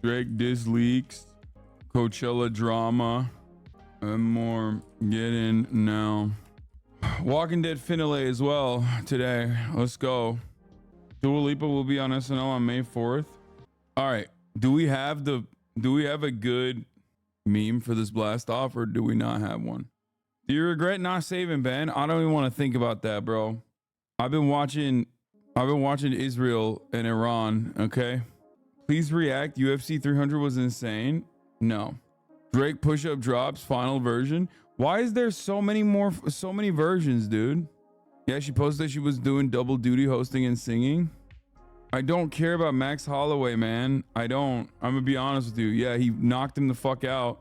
Drake diss leaks, Coachella drama, and more. Get in now. Walking Dead finale as well today. Let's go. Dua Lipa will be on SNL on May 4th. All right. Do we have a good meme for this blast off, or do we not have one? Do you regret not saving Ben? I don't even want to think about that, bro. I've been watching Israel and Iran, okay? Please react. UFC 300 was insane. No. Drake push-up drops final version. Why is there so many versions, dude? Yeah, she posted she was doing double duty hosting and singing. I don't care about Max Holloway, man. I don't. I'm gonna be honest with you. Yeah, he knocked him the fuck out.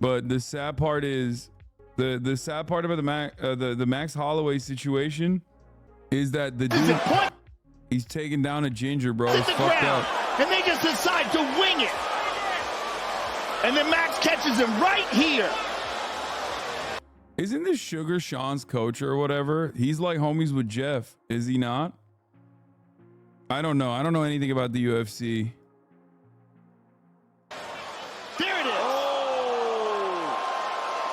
But the sad part is the sad part about the Max Holloway situation is that the dude, he's taking down a ginger, bro. It's fucked up. And they just decide to wing it. And then Max catches him right here. Isn't this Sugar Sean's coach or whatever? He's like homies with Jeff, is he not? I don't know. I don't know anything about the UFC. There it is. Oh,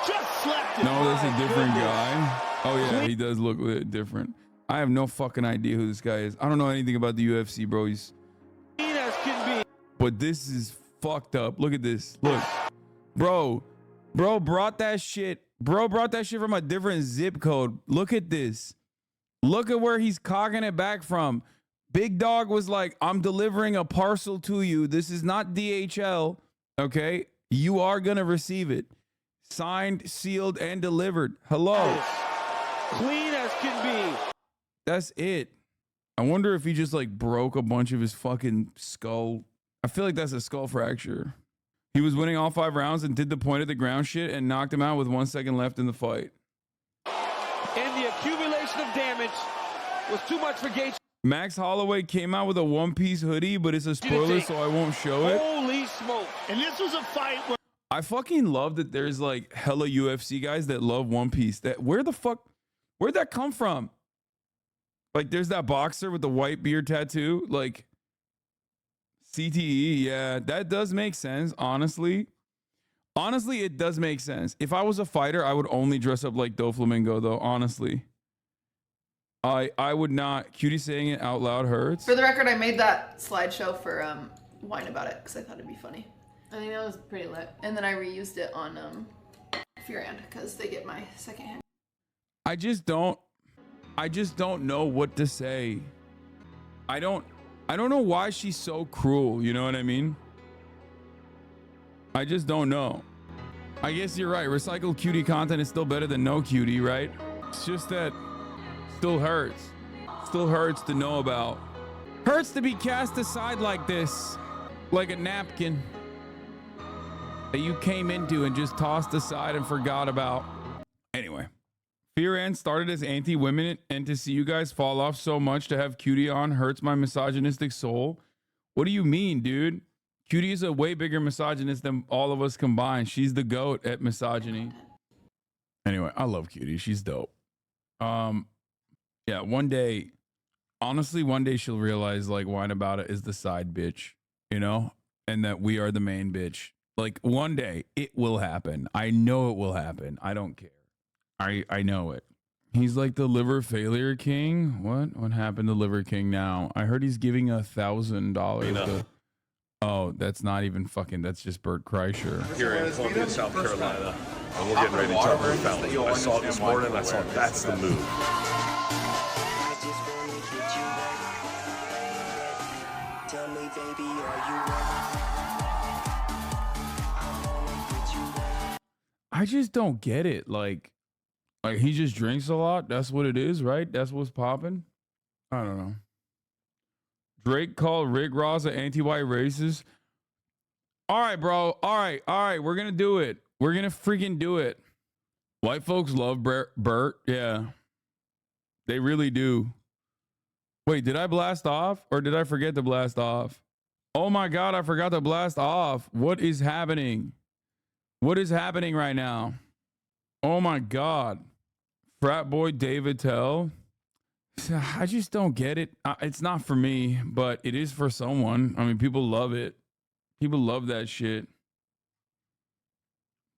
just slept it. No, that's a different guy. Oh yeah, he does look different. I have no fucking idea who this guy is. I don't know anything about the UFC, bro. He's... But this is fucked up. Look at this. Look, bro brought that shit. Bro brought that shit from a different zip code. Look at this. Look at where he's cocking it back from. Big Dog was like, I'm delivering a parcel to you. This is not DHL. Okay. You are going to receive it. Signed, sealed, and delivered. Hello. Clean as can be. That's it. I wonder if he just like broke a bunch of his fucking skull. I feel like that's a skull fracture. He was winning all 5 rounds and did the point of the ground shit and knocked him out with 1 second left in the fight. And the accumulation of damage was too much for Gates. Max Holloway came out with a one-piece hoodie, but it's a spoiler, so I won't show it. Holy smoke. And this was a fight where I fucking love that there's like hella UFC guys that love One Piece. Where'd that come from? Like there's that boxer with the white beard tattoo, like CTE. Yeah, that does make sense. Honestly, it does make sense. If I was a fighter, I would only dress up like Doflamingo though. Honestly, I would not. Cutie saying it out loud hurts. For the record, I made that slideshow for Wine About It because I thought it'd be funny. I think that was pretty lit. And then I reused it on Fearand because they get my secondhand. I just don't know what to say. I don't know why she's so cruel, you know what I mean? I just don't know. I guess you're right. Recycled cutie content is still better than no cutie, right? It's just that still hurts. Still hurts to know about. Hurts to be cast aside like this, like a napkin that you came into and just tossed aside and forgot about. Anyway, Fearand started as anti-women, and to see you guys fall off so much to have Cutie on hurts my misogynistic soul. What do you mean, dude? Cutie is a way bigger misogynist than all of us combined. She's the GOAT at misogyny. Anyway, I love Cutie. She's dope. Yeah, one day she'll realize like Wine About It is the side bitch, you know, and that we are the main bitch. Like one day it will happen. I know it will happen. I don't care. I know it. He's like the liver failure king. What happened to Liver King now? I heard he's giving $1,000. Oh, that's not even fucking. That's just Bert Kreischer. Here in Columbia, South Carolina, and we're getting ready to jump on the fountain. I saw it this morning. I saw that's the move. I just don't get it. Like he just drinks a lot. That's what it is, right? That's what's popping. I don't know. Drake called Rick Ross an anti-white racist. All right, bro. All right. We're gonna do it. We're gonna freaking do it. White folks love Bert. Yeah, they really do. Wait, did I blast off or did I forget to blast off? Oh my God, I forgot to blast off. What is happening? What is happening right now? Oh my God. Frat boy David Tell. I just don't get it. It's not for me, but it is for someone. I mean, people love it. People love that shit.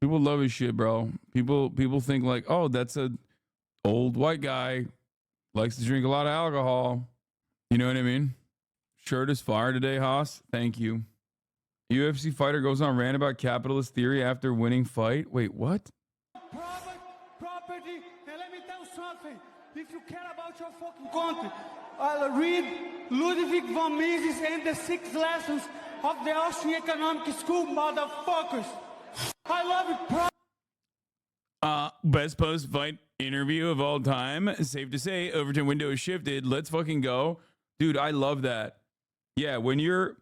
People love his shit, bro. People think like, oh, that's a old white guy, likes to drink a lot of alcohol. You know what I mean? Shirt is fire today, Haas. Thank you. UFC fighter goes on rant about capitalist theory after winning fight. Wait, what? Property, and let me tell you something. If you care about your fucking country, read Ludwig von Mises and the 6 lessons of the Austrian economic school, motherfuckers. I love it, Best post-fight interview of all time. Safe to say, Overton window is shifted. Let's fucking go. Dude, I love that. Yeah, when your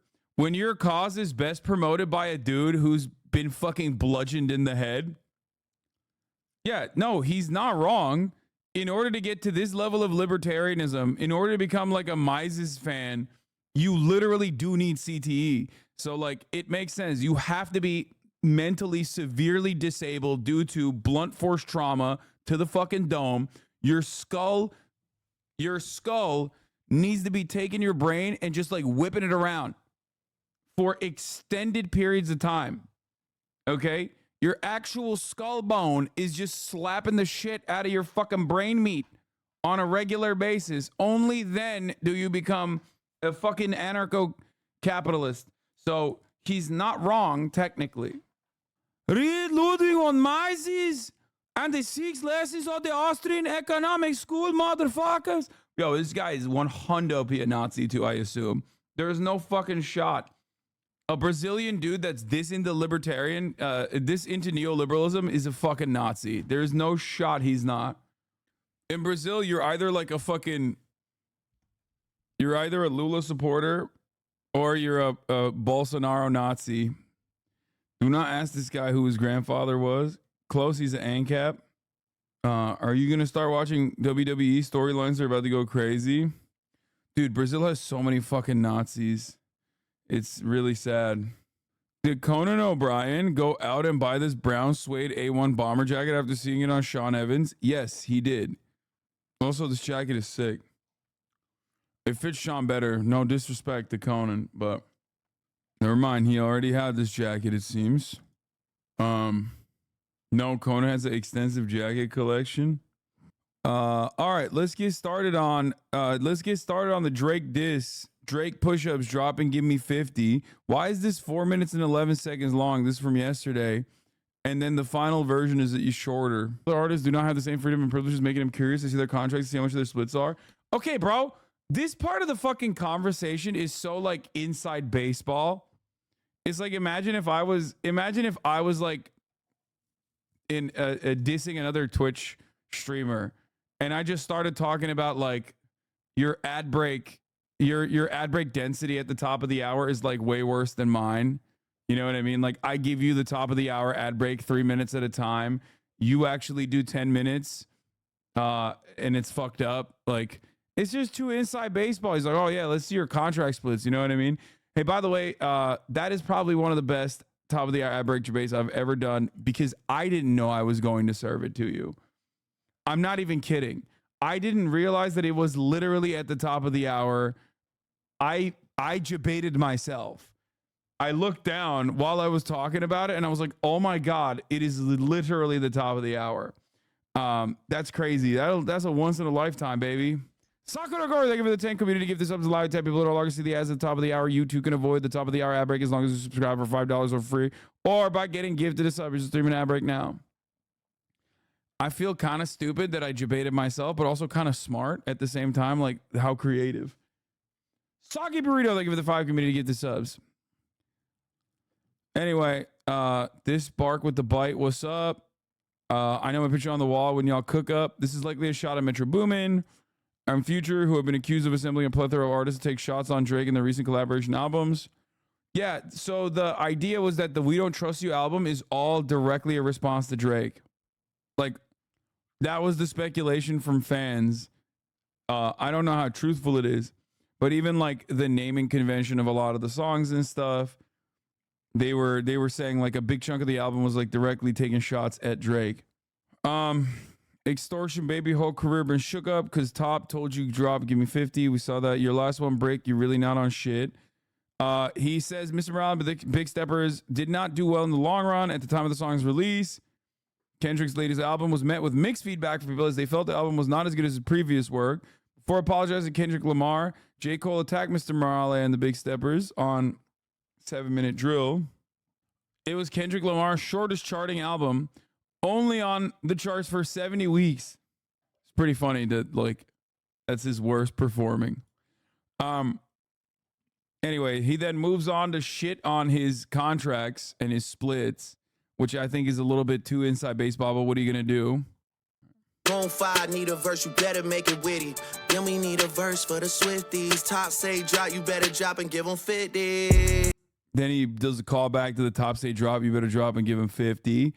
cause is best promoted by a dude who's been fucking bludgeoned in the head. Yeah, no, he's not wrong. In order to get to this level of libertarianism, in order to become like a Mises fan, you literally do need CTE. So like, it makes sense. You have to be mentally severely disabled due to blunt force trauma to the fucking dome. Your skull needs to be taking your brain and just like whipping it around for extended periods of time. Okay? Your actual skull bone is just slapping the shit out of your fucking brain meat on a regular basis. Only then do you become a fucking anarcho-capitalist. So he's not wrong, technically. Read Ludwig von Mises and the 6 lessons of the Austrian economic school, motherfuckers. Yo, this guy is 100% a Nazi too, I assume. There's no fucking shot. A Brazilian dude that's this into libertarian, this into neoliberalism is a fucking Nazi. There's no shot he's not. In Brazil, you're either like a fucking, you're either a Lula supporter or you're a Bolsonaro Nazi. Do not ask this guy who his grandfather was. Close, he's an ANCAP. Are you going to start watching WWE storylines? Are about to go crazy. Dude, Brazil has so many fucking Nazis. It's really sad. Did Conan O'Brien go out and buy this brown suede A1 bomber jacket after seeing it on Sean Evans? Yes, he did. Also, this jacket is sick. It fits Sean better. No disrespect to Conan, but never mind. He already had this jacket, it seems. No, Conan has an extensive jacket collection. All right, let's get started on the Drake diss. Drake push-ups dropping, give me 50. Why is this 4 minutes and 11 seconds long? This is from yesterday. And then the final version is shorter. The artists do not have the same freedom and privileges, making them curious to see their contracts, see how much their splits are. Okay, bro. This part of the fucking conversation is so like inside baseball. It's like, imagine if I was like in dissing another Twitch streamer and I just started talking about like your ad break density at the top of the hour is like way worse than mine. You know what I mean? Like, I give you the top of the hour ad break 3 minutes at a time. You actually do 10 minutes and it's fucked up. Like, it's just too inside baseball. He's like, oh yeah, let's see your contract splits. You know what I mean? Hey, by the way, that is probably one of the best top of the hour ad break debates I've ever done because I didn't know I was going to serve it to you. I'm not even kidding. I didn't realize that it was literally at the top of the hour. I debated myself. I looked down while I was talking about it and I was like, oh my God, it is literally the top of the hour. That's crazy. That's a once in a lifetime, baby. Sakura Gore, thank you for the 10 community. Give this up to live 10 people that are longer to see the ads at the top of the hour. You too can avoid the top of the hour ad break as long as you subscribe for $5 or free or by getting gifted a sub. You're just 3 minute ad break now. I feel kind of stupid that I debated myself, but also kind of smart at the same time. Like, how creative. Soggy Burrito, thank you for the 5 community. Get the subs. Anyway, this bark with the bite. What's up? I know I put you on the wall when y'all cook up. This is likely a shot at Metro Boomin and Future, who have been accused of assembling a plethora of artists to take shots on Drake in their recent collaboration albums. Yeah, so the idea was that the We Don't Trust You album is all directly a response to Drake. Like, that was the speculation from fans. I don't know how truthful it is, but even like the naming convention of a lot of the songs and stuff, they were saying like a big chunk of the album was like directly taking shots at Drake. Extortion, baby, whole career been shook up because Top told you drop, give me 50. We saw that. Your last one break, you're really not on shit. He says Mr. Morale, but the Big Steppers did not do well in the long run at the time of the song's release. Kendrick's latest album was met with mixed feedback from people as they felt the album was not as good as his previous work. Before apologizing to Kendrick Lamar, J. Cole attacked Mr. Morale and the Big Steppers on 7-Minute Drill. It was Kendrick Lamar's shortest charting album, only on the charts for 70 weeks. It's pretty funny that, like, that's his worst performing. Anyway, he then moves on to shit on his contracts and his splits, which I think is a little bit too inside baseball, but what are you going to do? Bonfire, need a verse, you better make it witty. Then we need a verse for the Swifties. Top say drop, you better drop and give them 50. Then he does a callback to the top say drop, you better drop and give him 50.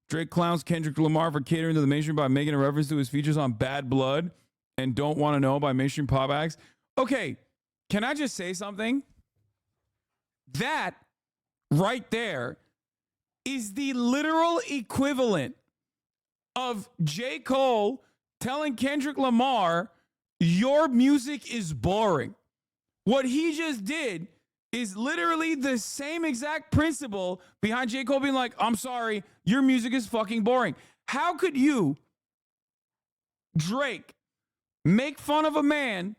Drake clowns Kendrick Lamar for catering to the mainstream by making a reference to his features on Bad Blood and Don't Want to Know by mainstream pop acts. Okay, can I just say something? That right there is the literal equivalent of J. Cole telling Kendrick Lamar, your music is boring. What he just did is literally the same exact principle behind J. Cole being like, I'm sorry, your music is fucking boring. How could you, Drake, make fun of a man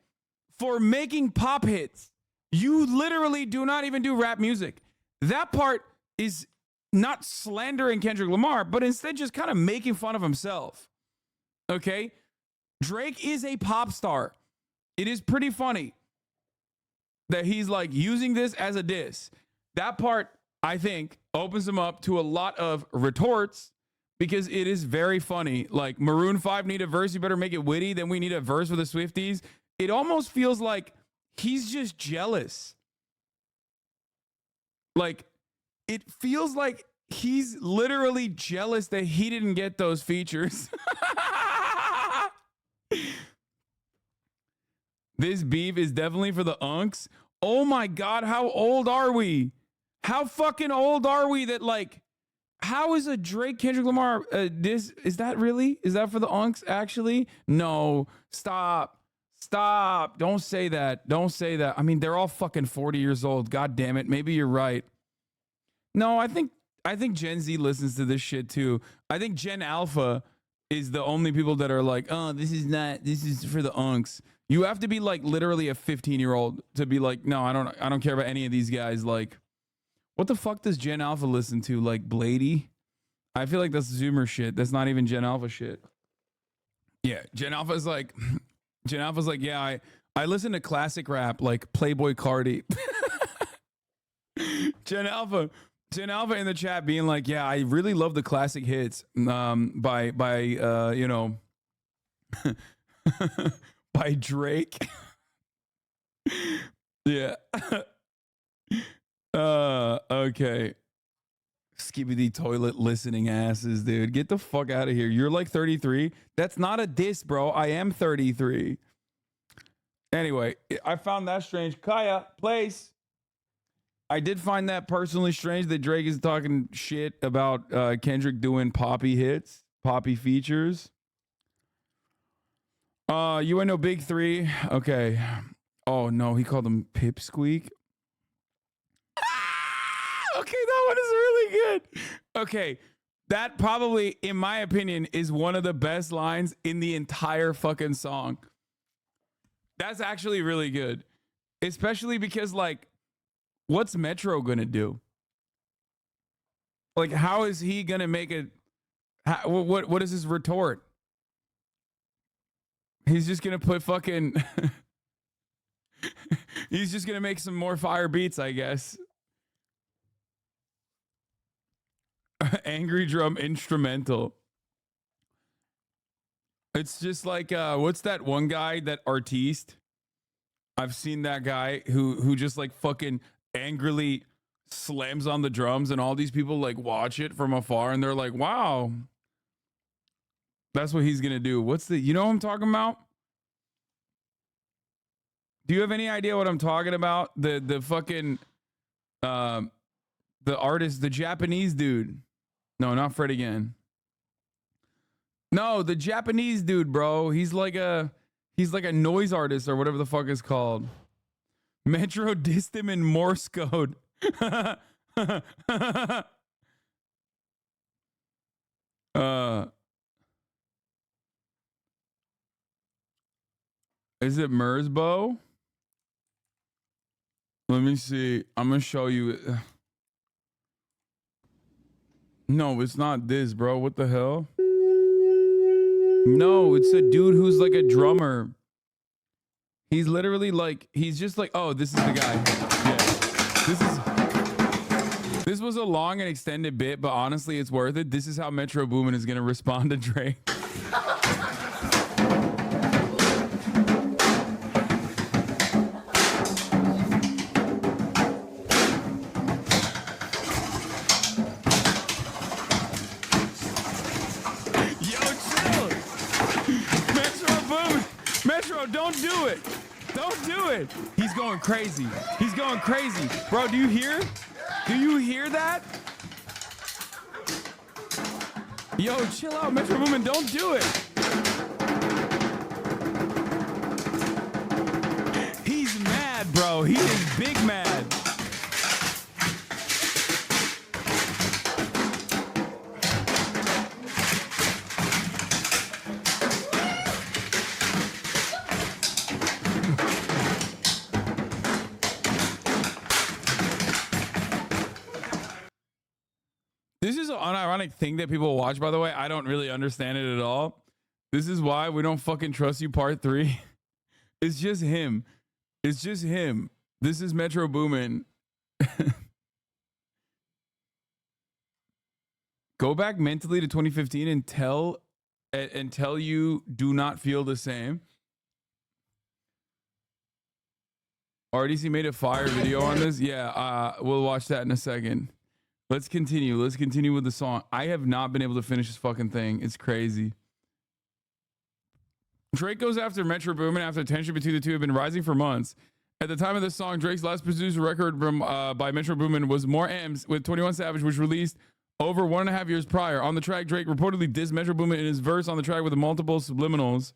for making pop hits? You literally do not even do rap music. That part is not slandering Kendrick Lamar, but instead just kind of making fun of himself. Okay? Drake is a pop star. It is pretty funny that he's like using this as a diss. That part, I think, opens him up to a lot of retorts because it is very funny. Like, Maroon 5 need a verse, you better make it witty. Then we need a verse for the Swifties. It almost feels like he's just jealous. Like, it feels like he's literally jealous that he didn't get those features. This beef is definitely for the unks. Oh my God, how old are we? How fucking old are we that, like, how is a Drake Kendrick Lamar this? Is that really? Is that for the unks actually? No, stop. Stop. Don't say that. Don't say that. I mean, they're all fucking 40 years old. God damn it. Maybe you're right. No, I think Gen Z listens to this shit too. I think Gen Alpha is the only people that are like, oh, this is for the unks. You have to be like literally a 15-year-old to be like, no, I don't care about any of these guys. Like, what the fuck does Gen Alpha listen to? Like Blady? I feel like that's Zoomer shit. That's not even Gen Alpha shit. Yeah, Gen Alpha's like, yeah, I listen to classic rap like Playboy Cardi. Gen Alpha in the chat being like, yeah, I really love the classic hits by you know, by Drake. Yeah. Okay. Skibidi toilet listening asses, dude. Get the fuck out of here. You're like 33. That's not a diss, bro. I am 33. Anyway, I found that strange. Kaya, place. I did find that personally strange that Drake is talking shit about Kendrick doing poppy hits, poppy features. You ain't no big three. Okay. Oh no, he called him Pipsqueak. Okay, that one is really good. Okay, that probably, in my opinion, is one of the best lines in the entire fucking song. That's actually really good. Especially because, like, what's Metro gonna do? Like, how is he gonna make it? What is his retort? He's just gonna put fucking... He's just gonna make some more fire beats, I guess. Angry drum instrumental. It's just like what's that one guy, that artiste? I've seen that guy who just like fucking angrily slams on the drums and all these people like watch it from afar and they're like, wow. That's what he's gonna do. What's the, you know what I'm talking about? Do you have any idea what I'm talking about? The fucking the artist, the Japanese dude. No, not Fred again. No, the Japanese dude, bro. He's like a noise artist or whatever the fuck it's called. Metro dissed him in Morse code. Is it Mersbo? Let me see. I'm gonna show you. No, it's not this, bro. What the hell? No, it's a dude who's like a drummer. He's literally like, he's just like, oh, this is the guy. Yeah. This was a long and extended bit, but honestly, it's worth it. This is how Metro Boomin is gonna respond to Drake. Don't do it. Don't do it. He's going crazy. He's going crazy. Bro, do you hear? Do you hear that? Yo, chill out, Metro Boomin. Don't do it. He's mad, bro. He is big mad. This is an unironic thing that people watch, by the way. I don't really understand it at all. This is why we don't fucking trust you part 3. It's just him. It's just him. This is Metro Boomin. Go back mentally to 2015 and tell you do not feel the same. RDC made a fire video on this. Yeah, we'll watch that in a second. Let's continue. Let's continue with the song. I have not been able to finish this fucking thing. It's crazy. Drake goes after Metro Boomin after tension between the two have been rising for months. At the time of this song, Drake's last produced record from by Metro Boomin was More M's with 21 Savage, which released over 1.5 years prior. On the track, Drake reportedly dissed Metro Boomin in his verse on the track with multiple subliminals.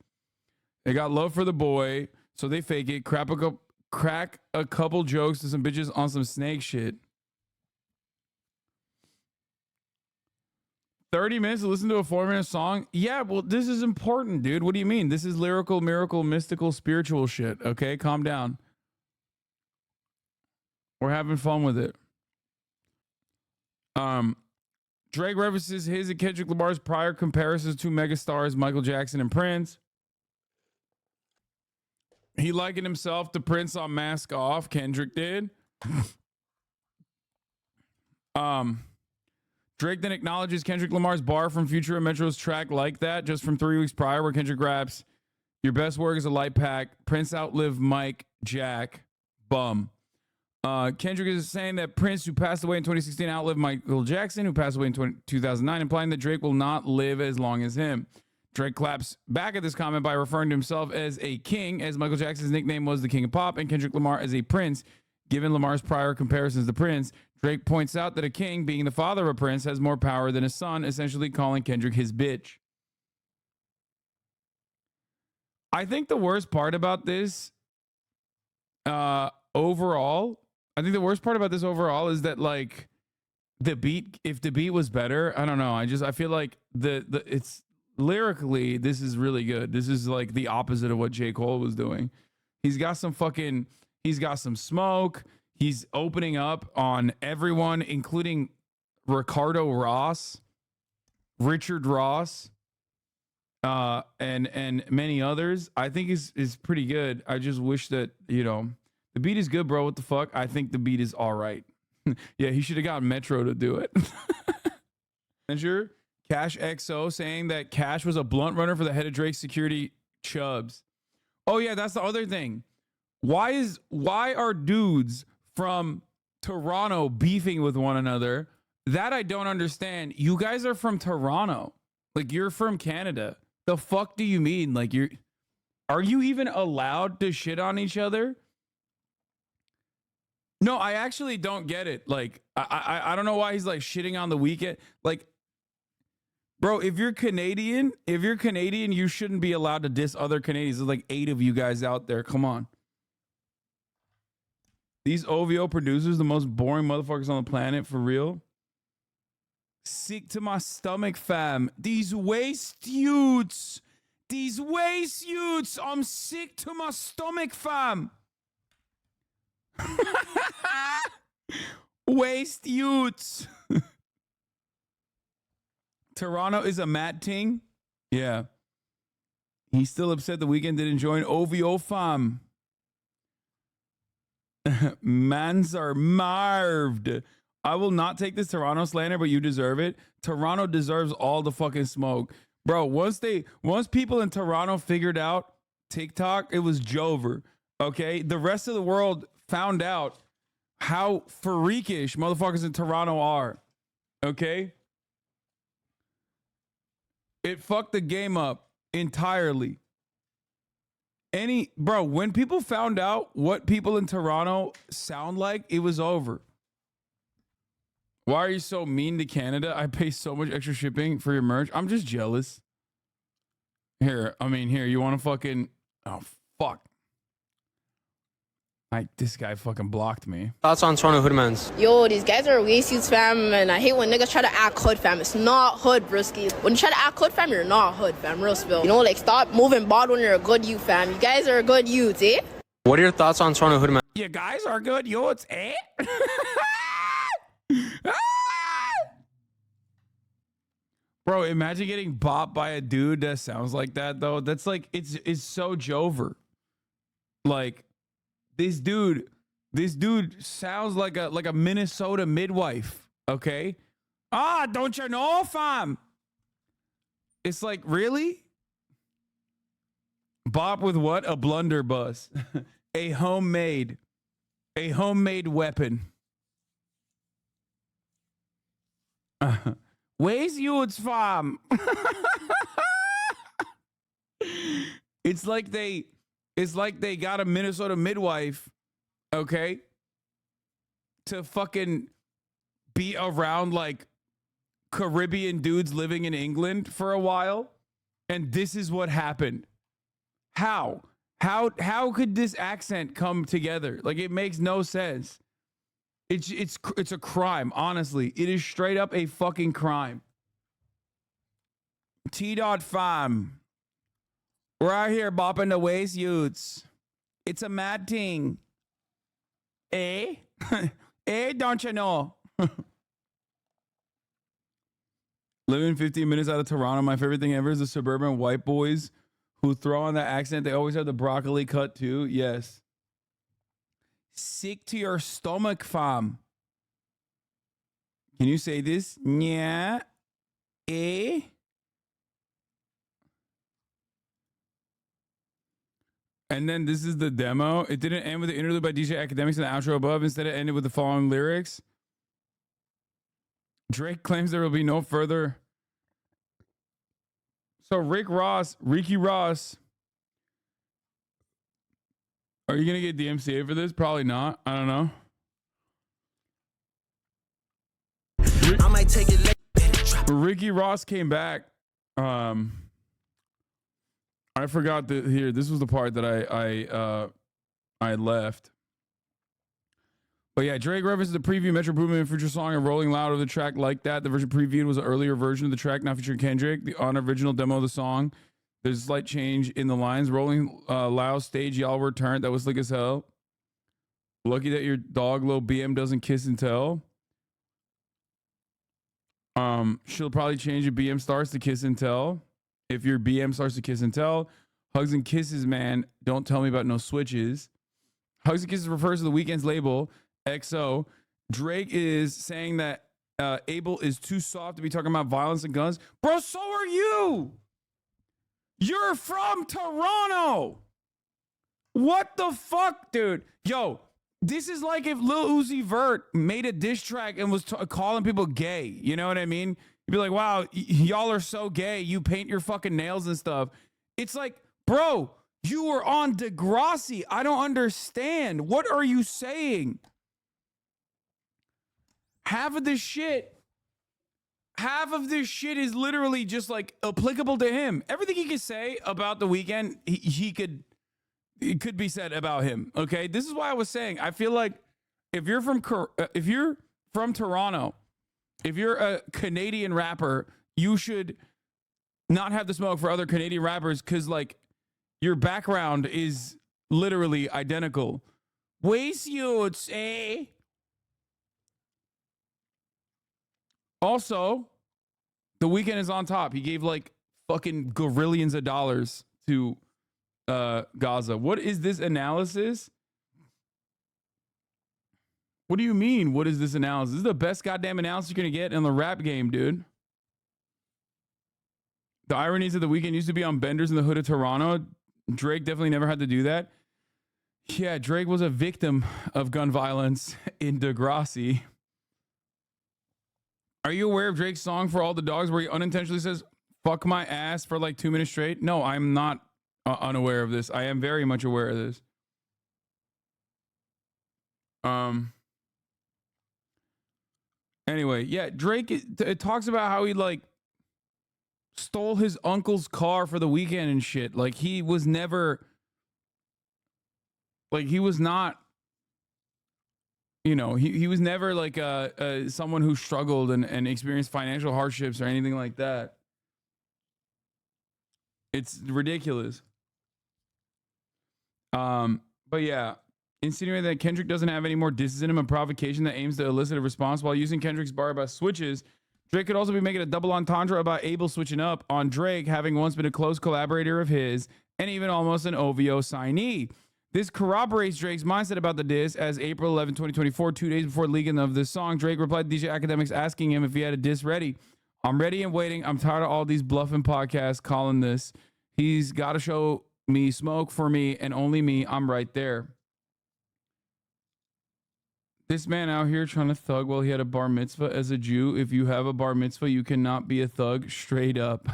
They got love for the boy, so they fake it. Crack a couple jokes to some bitches on some snake shit. 30 minutes to listen to a 4-minute song? Yeah, well, this is important, dude. What do you mean? This is lyrical, miracle, mystical, spiritual shit. Okay, calm down. We're having fun with it. Drake references his and Kendrick Lamar's prior comparisons to megastars Michael Jackson and Prince. He likened himself to Prince on Mask Off. Kendrick did. Drake then acknowledges Kendrick Lamar's bar from Future and Metro's track Like That, just from 3 weeks prior, where Kendrick raps, "Your best work is a light pack. Prince outlived Mike Jack. Bum." Kendrick is saying that Prince, who passed away in 2016, outlived Michael Jackson, who passed away in 2009, implying that Drake will not live as long as him. Drake claps back at this comment by referring to himself as a king, as Michael Jackson's nickname was the King of Pop, and Kendrick Lamar as a prince. Given Lamar's prior comparisons to Prince, Drake points out that a king, being the father of a prince, has more power than a son, essentially calling Kendrick his bitch. I think the worst part about this overall is that, like, the beat, if the beat was better, I don't know. I feel like it's lyrically, this is really good. This is like the opposite of what J. Cole was doing. He's got some smoke. He's opening up on everyone, including Ricardo Ross, Richard Ross, and many others. I think is pretty good. I just wish that, the beat is good, bro. What the fuck? I think the beat is all right. Yeah, he should have got Metro to do it. Manager Cash XO saying that Cash was a blunt runner for the head of Drake's security, Chubbs. Oh yeah, that's the other thing. Why are dudes from Toronto beefing with one another? That I don't understand. You guys are from Toronto. Like, you're from Canada. The fuck do you mean? Like, are you even allowed to shit on each other? No, I actually don't get it. Like, I don't know why he's like shitting on the weekend. Like, bro, if you're Canadian, you shouldn't be allowed to diss other Canadians. There's like 8 of you guys out there. Come on. These OVO producers, the most boring motherfuckers on the planet, for real. Sick to my stomach, fam. These waist youths. These waist youths. I'm sick to my stomach, fam. Waist youths. Toronto is a mad ting. Yeah. He's still upset the weekend didn't join OVO, fam. Mans are marved. I will not take this Toronto slander, but you deserve it. Toronto deserves all the fucking smoke. Bro, once people in Toronto figured out TikTok, it was Jover. Okay? The rest of the world found out how freakish motherfuckers in Toronto are. Okay? It fucked the game up entirely. When people found out what people in Toronto sound like, it was over. Why are you so mean to Canada? I pay so much extra shipping for your merch. I'm just jealous. Here, you want to fucking... Oh, fuck. This guy fucking blocked me. Thoughts on Toronto Hoodmans? Yo, these guys are waste fam, and I hate when niggas try to act hood, fam. It's not hood, brisky. When you try to act hood, fam, you're not hood, fam. Real spill. You know, like, stop moving bod when you're a good youth, fam. You guys are a good youth, eh? What are your thoughts on Toronto Hoodmans? You guys are good youths, eh? Bro, imagine getting bopped by a dude that sounds like that, though. That's like, it's so Jover. Like, this dude sounds like a Minnesota midwife, okay? Don't you know, fam? It's like, really? Bop with what? A blunderbuss. a homemade weapon. Where's you's fam? It's like they got a Minnesota midwife, okay, to fucking be around like Caribbean dudes living in England for a while, and this is what happened. How could this accent come together? Like, it makes no sense. It's a crime, honestly. It is straight up a fucking crime. T.fam. We're out here bopping the waist youths. It's a mad thing. Eh? Don't you know? Living 15 minutes out of Toronto, my favorite thing ever is the suburban white boys who throw on that accent. They always have the broccoli cut too. Yes. Sick to your stomach, fam. Can you say this? Yeah. Eh? And then this is the demo. It didn't end with the interlude by DJ Academics and the outro above. Instead, it ended with the following lyrics. Drake claims there will be no further. So Ricky Ross. Are you going to get DMCA for this? Probably not. I don't know. I might take it later. Ricky Ross came back. I forgot that here. This was the part that I left. But yeah, Drake references the preview Metro Boomin future song and Rolling Loud of the track Like That. The version previewed was an earlier version of the track, now featuring Kendrick. The unoriginal demo of the song. There's a slight change in the lines. Rolling Loud stage, y'all were turned. That was slick as hell. Lucky that your dog, Lil BM, doesn't kiss and tell. She'll probably change if BM starts to kiss and tell. If your BM starts to kiss and tell. Hugs and kisses, man. Don't tell me about no switches. Hugs and kisses refers to the Weeknd's label, XO. Drake is saying that Abel is too soft to be talking about violence and guns. Bro, so are you. You're from Toronto. What the fuck, dude? Yo, this is like if Lil Uzi Vert made a diss track and was calling people gay. You know what I mean? You'd be like, wow, y'all are so gay. You paint your fucking nails and stuff. It's like, bro, you were on Degrassi. I don't understand. What are you saying? Half of this shit is literally just like applicable to him. Everything he could say about the Weeknd, it could be said about him. Okay, this is why I was saying I feel like if you're from Toronto, if you're a Canadian rapper, you should not have to smoke for other Canadian rappers because, like, your background is literally identical. Waysuits, eh? Also, The Weeknd is on top. He gave like fucking gorillions of dollars to Gaza. What is this analysis? What do you mean? What is this analysis? This is the best goddamn analysis you're gonna get in the rap game, dude. The ironies of The Weeknd used to be on benders in the hood of Toronto. Drake definitely never had to do that. Yeah, Drake was a victim of gun violence in Degrassi. Are you aware of Drake's song For All the Dogs where he unintentionally says, fuck my ass for like 2 minutes straight? No, I'm not unaware of this. I am very much aware of this. Anyway, yeah, Drake, it talks about how he like stole his uncle's car for The Weeknd and shit. Like he was never, like he was not, you know, he was never like someone who struggled and experienced financial hardships or anything like that. It's ridiculous. But yeah, insinuating that Kendrick doesn't have any more disses in him, a provocation that aims to elicit a response while using Kendrick's bar about switches. Drake could also be making a double entendre about Abel switching up on Drake, having once been a close collaborator of his and even almost an OVO signee. This corroborates Drake's mindset about the diss, as April 11, 2024, 2 days before leaking of this song, Drake replied to DJ Academics asking him if he had a diss ready. I'm ready and waiting. I'm tired of all these bluffing podcasts calling this. He's got to show me smoke for me and only me. I'm right there. This man out here trying to thug while he had a bar mitzvah as a Jew. If you have a bar mitzvah, you cannot be a thug. Straight up.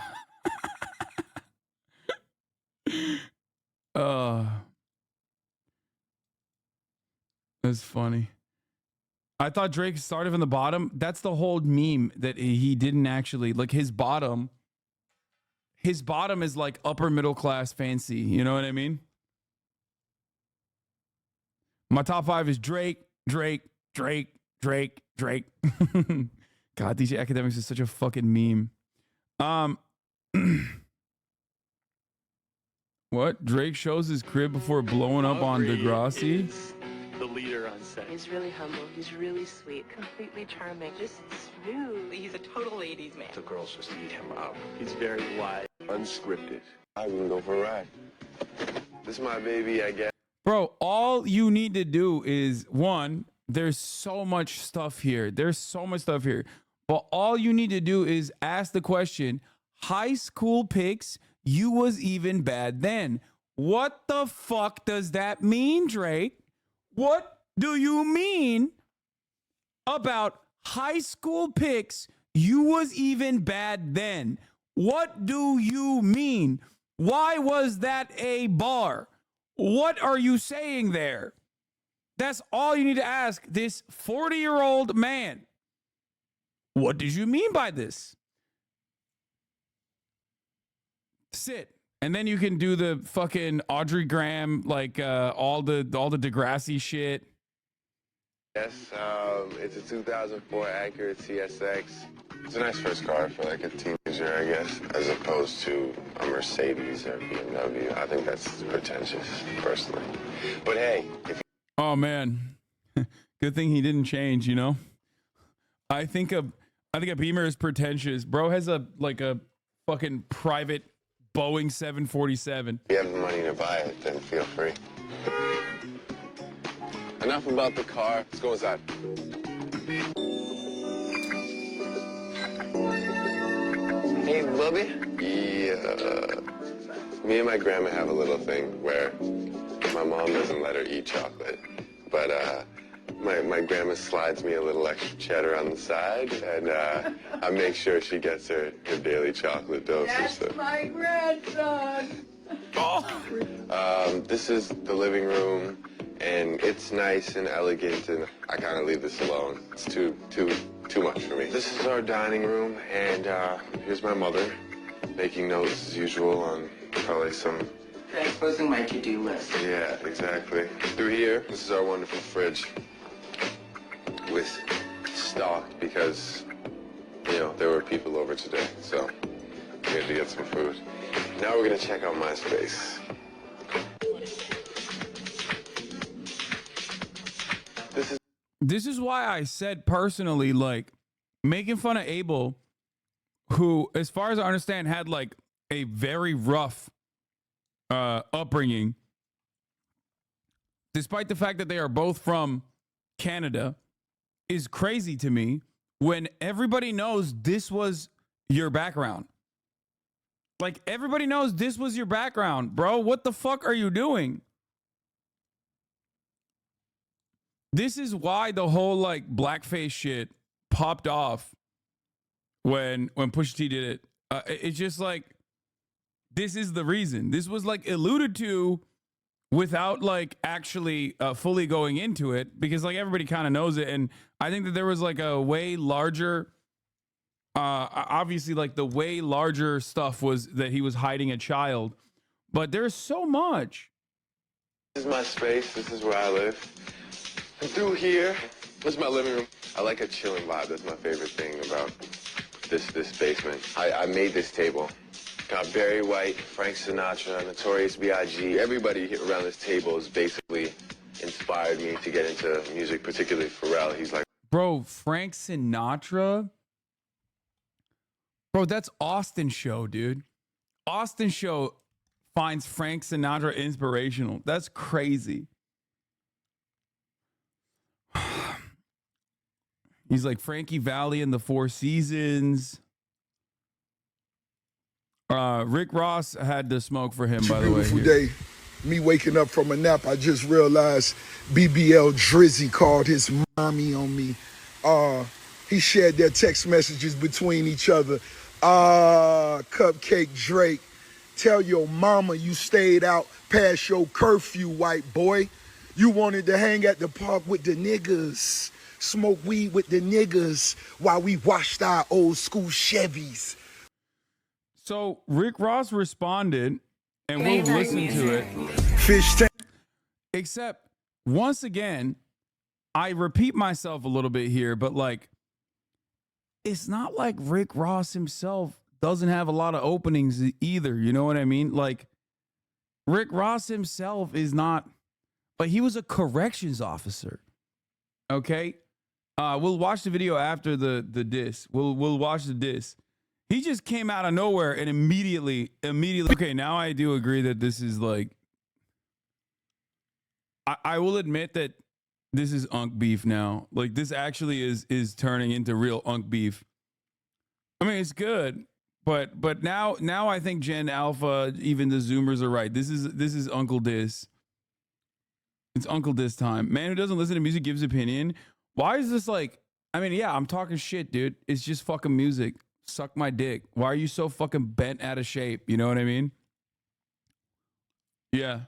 That's funny. I thought Drake started from the bottom. That's the whole meme, that he didn't actually, like, his bottom is like upper middle class fancy. You know what I mean? My top 5 is Drake. God, DJ Academics is such a fucking meme. What? Drake shows his crib before blowing up on Degrassi? The leader on set. He's really humble. He's really sweet. Completely charming. Just smooth. He's a total ladies' man. The girls just eat him up. He's very wise. Unscripted. I wouldn't go for a ride. This is my baby, I guess. Bro, all you need to do is, one, there's so much stuff here. But all you need to do is ask the question, high school pics, you was even bad then. What the fuck does that mean, Drake? What do you mean about high school pics, you was even bad then? What do you mean? Why was that a bar? What are you saying there? That's all you need to ask this 40-year-old man. What did you mean by this? Sit. And then you can do the fucking Audrey Graham, like all the Degrassi shit. Yes, it's a 2004 Acura TSX. It's a nice first car for like a teenager, I guess, as opposed to a Mercedes or BMW. I think that's pretentious, personally. But hey, if oh man, good thing he didn't change. You know, I think a Beamer is pretentious. Bro has a fucking private Boeing 747. you have the money to buy it, then feel free. Enough about the car. Let's go inside. Hey, Bubby. Yeah. Me and my grandma have a little thing where my mom doesn't let her eat chocolate, but my grandma slides me a little extra cheddar on the side, and I make sure she gets her daily chocolate dose. That's my grandson. This is the living room, and it's nice and elegant, and I kind of leave this alone. It's too much for me. This is our dining room, and here's my mother making notes as usual on probably some... Transposing my to-do list. Yeah, exactly. Through here, this is our wonderful fridge. was stalked because, you know, there were people over today, so we had to get some food. Now we're gonna check out my space. This is why I said personally, like, making fun of Abel, who, as far as I understand, had like a very rough upbringing, despite the fact that they are both from Canada, is crazy to me when everybody knows this was your background. Like, everybody knows this was your background, bro. What the fuck are you doing? This is why the whole like blackface shit popped off when Pusha T did it. It's just like, this is the reason. This was like alluded to without like actually fully going into it, because like everybody kind of knows it. And I think that there was like a way larger, obviously like the way larger stuff was that he was hiding a child, but there's so much. This is my space. This is where I live. And through here, this is my living room. I like a chilling vibe. That's my favorite thing about this basement. I made this table. Got Barry White, Frank Sinatra, Notorious B.I.G. Everybody around this table has basically inspired me to get into music, particularly Pharrell. He's like, bro, Frank Sinatra? Bro, that's Austin Show, dude. Austin Show finds Frank Sinatra inspirational. That's crazy. He's like Frankie Valli in the Four Seasons. Rick Ross had to smoke for him, by the way. Beautiful day. Me waking up from a nap, I just realized BBL Drizzy called his mommy on me. He shared their text messages between each other. Cupcake Drake, tell your mama you stayed out past your curfew, white boy. You wanted to hang at the park with the niggas, smoke weed with the niggas while we washed our old school Chevys. So Rick Ross responded, and we'll listen to it. Fish tank. Except, once again, I repeat myself a little bit here, but like, it's not like Rick Ross himself doesn't have a lot of openings either. You know what I mean? Like, Rick Ross himself is not, like, he was a corrections officer. Okay? We'll watch the video after the diss. We'll watch the diss. He just came out of nowhere and immediately. Okay, now I do agree that this is like, I will admit that this is Unk beef now. Like, this actually is turning into real Unk beef. I mean, it's good, but now I think Gen Alpha, even the Zoomers are right. This is Uncle Diss. It's Uncle Diss time. Man who doesn't listen to music gives opinion. Why is this like? I mean, yeah, I'm talking shit, dude. It's just fucking music. Suck my dick. Why are you so fucking bent out of shape? You know what I mean? Yeah.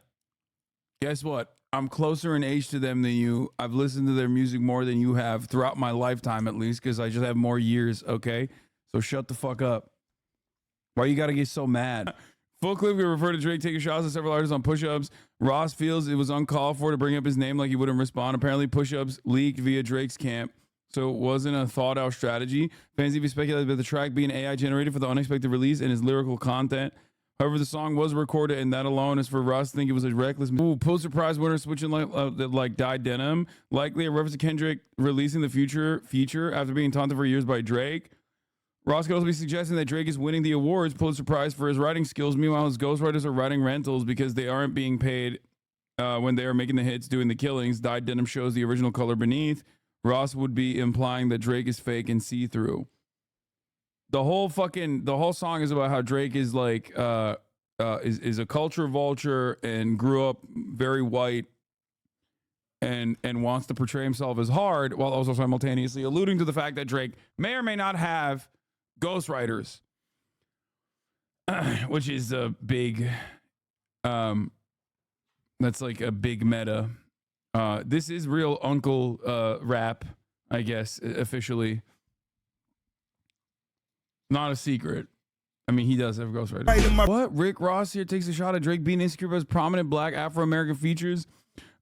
Guess what? I'm closer in age to them than you. I've listened to their music more than you have throughout my lifetime, at least, because I just have more years, okay? So shut the fuck up. Why you gotta get so mad? Full clip, we refer to Drake taking shots at several artists on push-ups. Ross feels it was uncalled for to bring up his name like he wouldn't respond. Apparently, push-ups leaked via Drake's camp, so it wasn't a thought-out strategy. Fans even speculated about the track being AI generated for the unexpected release and his lyrical content. However, the song was recorded, and that alone is for Ross to think it was a reckless move. Ooh, Pulitzer Prize winner switching like dyed denim. Likely a reference to Kendrick releasing the future feature after being taunted for years by Drake. Ross could also be suggesting that Drake is winning the awards Pulitzer Prize for his writing skills. Meanwhile, his ghostwriters are writing rentals because they aren't being paid when they are making the hits, doing the killings. Dyed denim shows the original color beneath. Ross would be implying that Drake is fake and see-through. The whole song is about how Drake is like is a culture vulture and grew up very white and wants to portray himself as hard, while also simultaneously alluding to the fact that Drake may or may not have ghostwriters, which is a big that's like a big meta. This is real Uncle rap, I guess, officially. Not a secret. I mean, he does have ghostwriters. What? Rick Ross here takes a shot at Drake being insecure about his prominent black Afro-American features.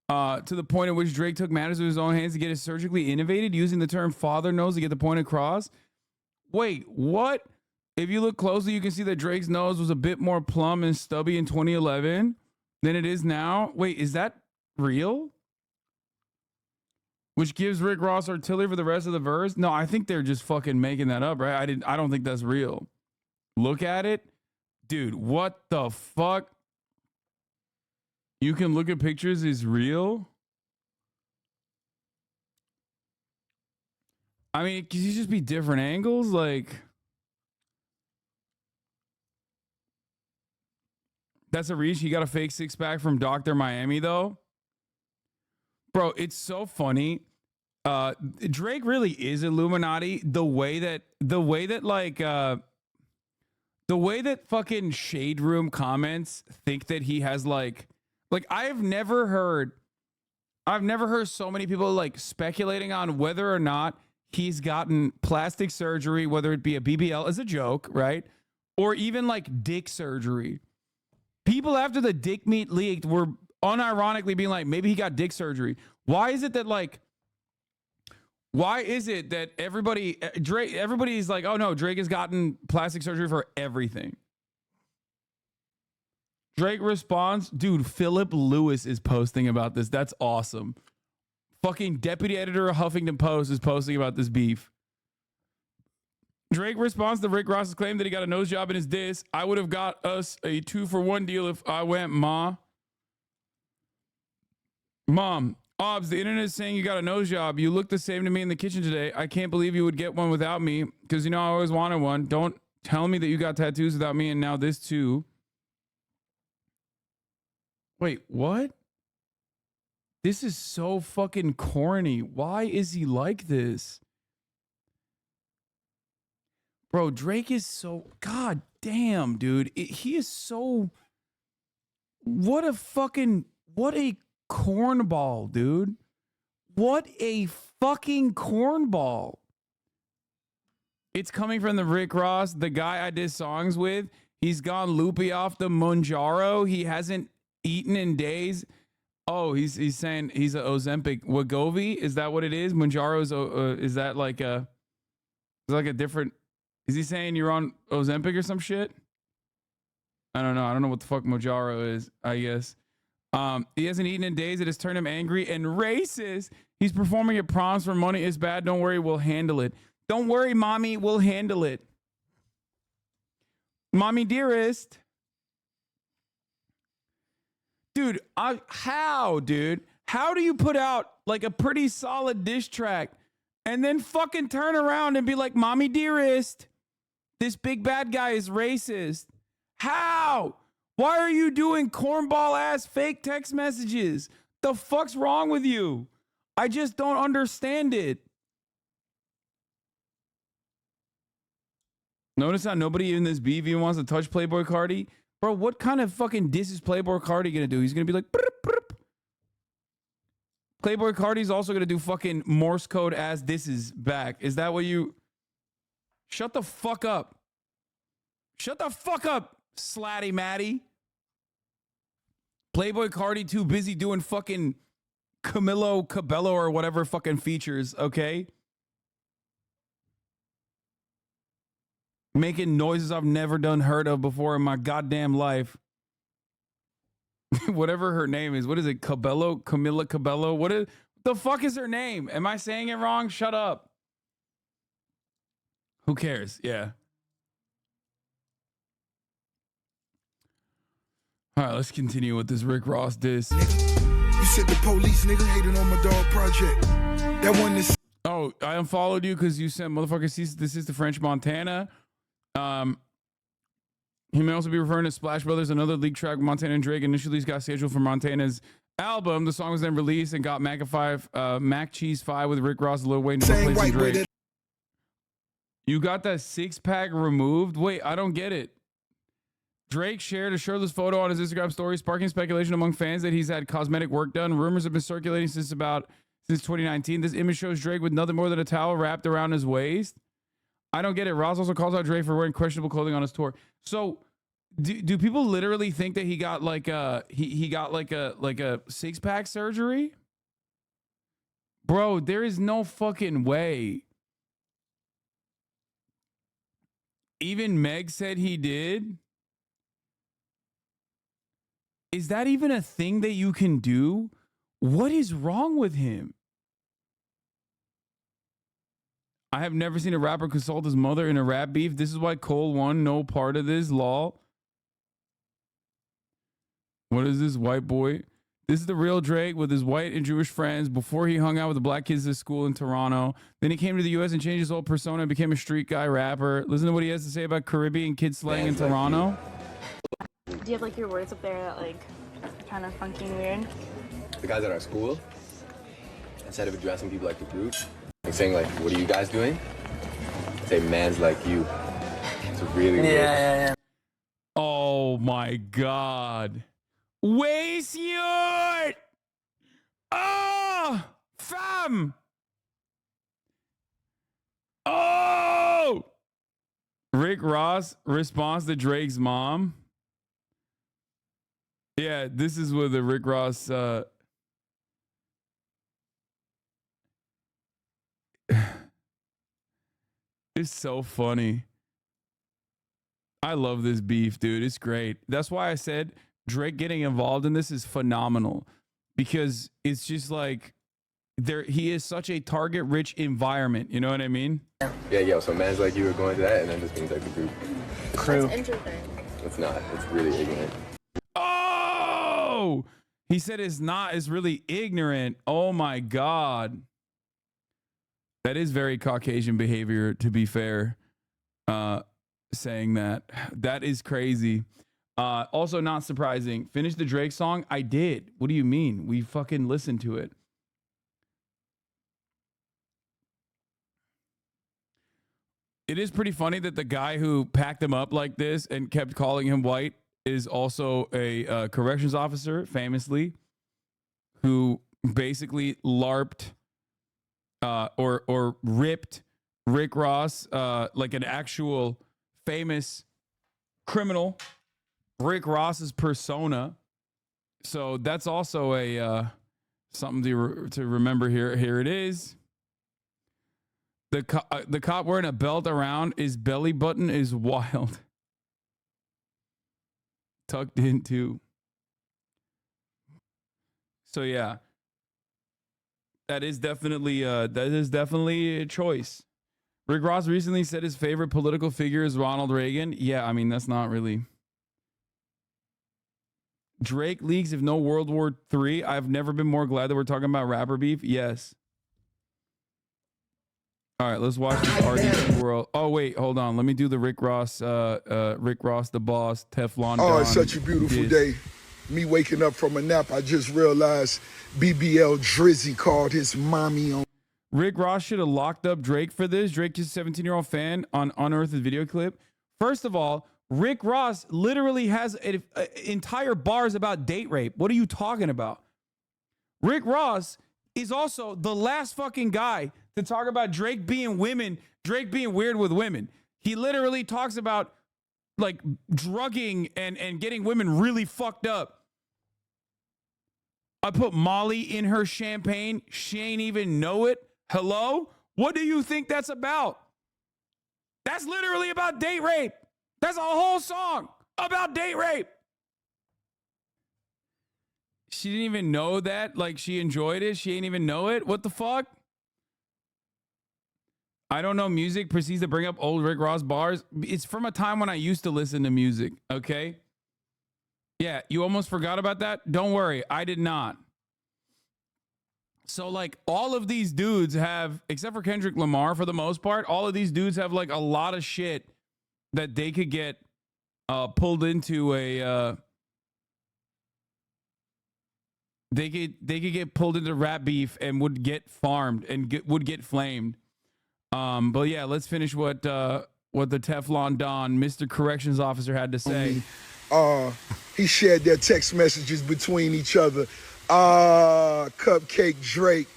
To the point at which Drake took matters into his own hands to get it surgically innovated, using the term father nose to get the point across. Wait, what? If you look closely, you can see that Drake's nose was a bit more plumb and stubby in 2011 than it is now. Wait, is that real? Which gives Rick Ross artillery for the rest of the verse? No, I think they're just fucking making that up, right? I don't think that's real. Look at it. Dude, what the fuck? You can look at pictures is real? I mean, could you just be different angles? Like, that's a reach. He got a fake six-pack from Dr. Miami, though. Bro, it's so funny. Drake really is Illuminati. The way that fucking Shade Room comments think that he has like I've never heard so many people like speculating on whether or not he's gotten plastic surgery, whether it be a BBL as a joke, right? Or even like dick surgery. People after the dick meat leaked were unironically being like, maybe he got dick surgery. Why is it that everybody's like, oh no, Drake has gotten plastic surgery for everything? Drake responds, dude, Philip Lewis is posting about this. That's awesome. Fucking deputy editor of Huffington Post is posting about this beef. Drake responds to Rick Ross's claim that he got a nose job in his diss. I would have got us a 2-for-1 deal if I went, Mom, Obs, the internet is saying you got a nose job. You look the same to me in the kitchen today. I can't believe you would get one without me because, you know, I always wanted one. Don't tell me that you got tattoos without me and now this too. Wait, what? This is so fucking corny. Why is he like this? Bro, Drake is so... God damn, dude. He is so... What a cornball, dude. What a fucking cornball. It's coming from the Rick Ross, the guy I did songs with. He's gone loopy off the Monjaro. He hasn't eaten in days. Oh, he's saying he's a Ozempic Wegovy. Is that what it is? Monjaro's is that like a different? Is he saying you're on Ozempic or some shit? I don't know. I don't know what the fuck Monjaro is. I guess. He hasn't eaten in days. It has turned him angry and racist. He's performing at proms for money is bad. Don't worry, we'll handle it. Don't worry, mommy, we'll handle it. Mommy dearest. Dude, how do you put out like a pretty solid diss track and then fucking turn around and be like, mommy dearest, this big bad guy is racist? How? Why are you doing cornball ass fake text messages? The fuck's wrong with you? I just don't understand it. Notice how nobody in this BV wants to touch Playboy Cardi? Bro, what kind of fucking diss is Playboy Cardi gonna do? He's gonna be like, brr, brr. Playboy Cardi's also gonna do fucking Morse code as this is back. Is that what you... Shut the fuck up. Shut the fuck up, Slatty Matty. Playboy Cardi too busy doing fucking Camilo Cabello or whatever fucking features, okay? Making noises I've never heard of before in my goddamn life. Whatever her name is. What is it? Cabello? Camila Cabello? What the fuck is her name? Am I saying it wrong? Shut up. Who cares? Yeah. All right, let's continue with this Rick Ross diss. You said the police nigga hating on my dog project. That one is... Oh, I unfollowed you because you sent motherfucker cease. This is the French Montana. He may also be referring to Splash Brothers, another leaked track Montana and Drake initially got scheduled for Montana's album. The song was then released and got Mac Cheese 5 with Rick Ross, Lil Wayne, and Drake. You got that 6-pack removed? Wait, I don't get it. Drake shared a shirtless photo on his Instagram story, sparking speculation among fans that he's had cosmetic work done. Rumors have been circulating since 2019. This image shows Drake with nothing more than a towel wrapped around his waist. I don't get it. Ross also calls out Drake for wearing questionable clothing on his tour. So Do people literally think that he got like he got like a 6-pack surgery? Bro, there is no fucking way. Even Meg said he did. Is that even a thing that you can do? What is wrong with him? I have never seen a rapper consult his mother in a rap beef. This is why Cole won. No part of this. Lol. What is this white boy? This is the real Drake with his white and Jewish friends before he hung out with the black kids at school in Toronto. Then he came to the U.S. and changed his whole persona and became a street guy rapper. Listen to what he has to say about Caribbean kid slang in Toronto. Do you have like your words up there that like kind of funky and weird? The guys at our school, instead of addressing people like the group, like saying like, what are you guys doing? Say man's like you. It's really weird. Yeah. Oh my God. Waste your fam. Oh, Rick Ross response to Drake's mom. Yeah, this is where the Rick Ross it's so funny. I love this beef, dude. It's great. That's why I said Drake getting involved in this is phenomenal, because it's just like he is such a target-rich environment. You know what I mean? Yeah. So man's like you are going to that, and then just means like the group. Crew. That's interesting. It's not. It's really ignorant. Oh, he said it's not. It's really ignorant. Oh my God. That is very Caucasian behavior, to be fair. Saying that is crazy. Also not surprising. Finish the Drake song. I did. What do you mean? We fucking listened to it. It is pretty funny that the guy who packed him up like this and kept calling him white is also a corrections officer, famously, who basically LARPed or ripped Rick Ross, like an actual famous criminal, Rick Ross's persona. So that's also a something to remember here. Here it is. The cop wearing a belt around his belly button is wild. Tucked in too. So yeah, that is definitely a choice. Rick Ross recently said his favorite political figure is Ronald Reagan. Yeah, I mean, that's not really. Drake leaks if no World War III. I've never been more glad that we're talking about rapper beef. Yes. All right, let's watch this RDC world. Oh, wait, hold on. Let me do the Rick Ross, the boss, Teflon Don. Oh, it's such a beautiful day. Me waking up from a nap, I just realized BBL Drizzy called his mommy on. Rick Ross should have locked up Drake for this. Drake is a 17-year-old fan on Unearthed video clip. First of all, Rick Ross literally has entire bars about date rape. What are you talking about? Rick Ross is also the last fucking guy to talk about Drake being weird with women. He literally talks about like drugging and getting women really fucked up. I put Molly in her champagne. She ain't even know it. Hello? What do you think that's about? That's literally about date rape. That's a whole song about date rape. She didn't even know that. Like, she enjoyed it. She ain't even know it. What the fuck? I don't know music. Proceeds to bring up old Rick Ross bars. It's from a time when I used to listen to music. Okay. Yeah. You almost forgot about that? Don't worry. I did not. So like all of these dudes have, except for Kendrick Lamar for the most part, all of these dudes have like a lot of shit that they could get pulled into a they could get pulled into rap beef and would get farmed and would get flamed. But yeah, let's finish what the Teflon Don, Mr. Corrections Officer, had to say. He shared their text messages between each other. Cupcake Drake,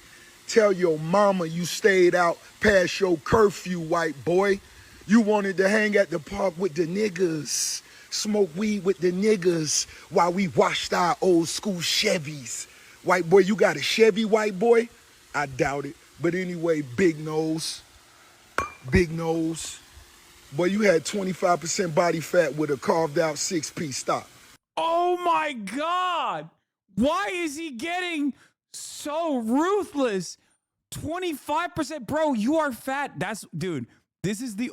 tell your mama you stayed out past your curfew, white boy. You wanted to hang at the park with the niggas. smoke weed with the niggas while we washed our old school Chevys. White boy, you got a Chevy, white boy? I doubt it. But anyway, big nose. Big nose. Boy, you had 25% body fat with a carved out 6-piece. Stop. Oh my God. Why is he getting so ruthless? 25%. Bro, you are fat. Dude, this is the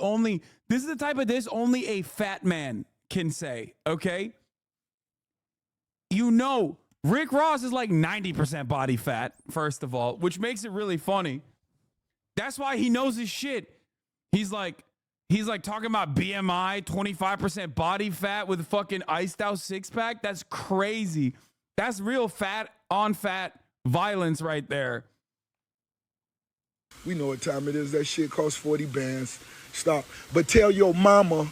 type of this only a fat man can say, okay? You know, Rick Ross is like 90% body fat, first of all, which makes it really funny. That's why he knows his shit. He's like talking about BMI, 25% body fat with fucking iced out 6-pack. That's crazy. That's real fat on fat violence right there. We know what time it is. That shit costs 40 bands. Stop. But tell your mama,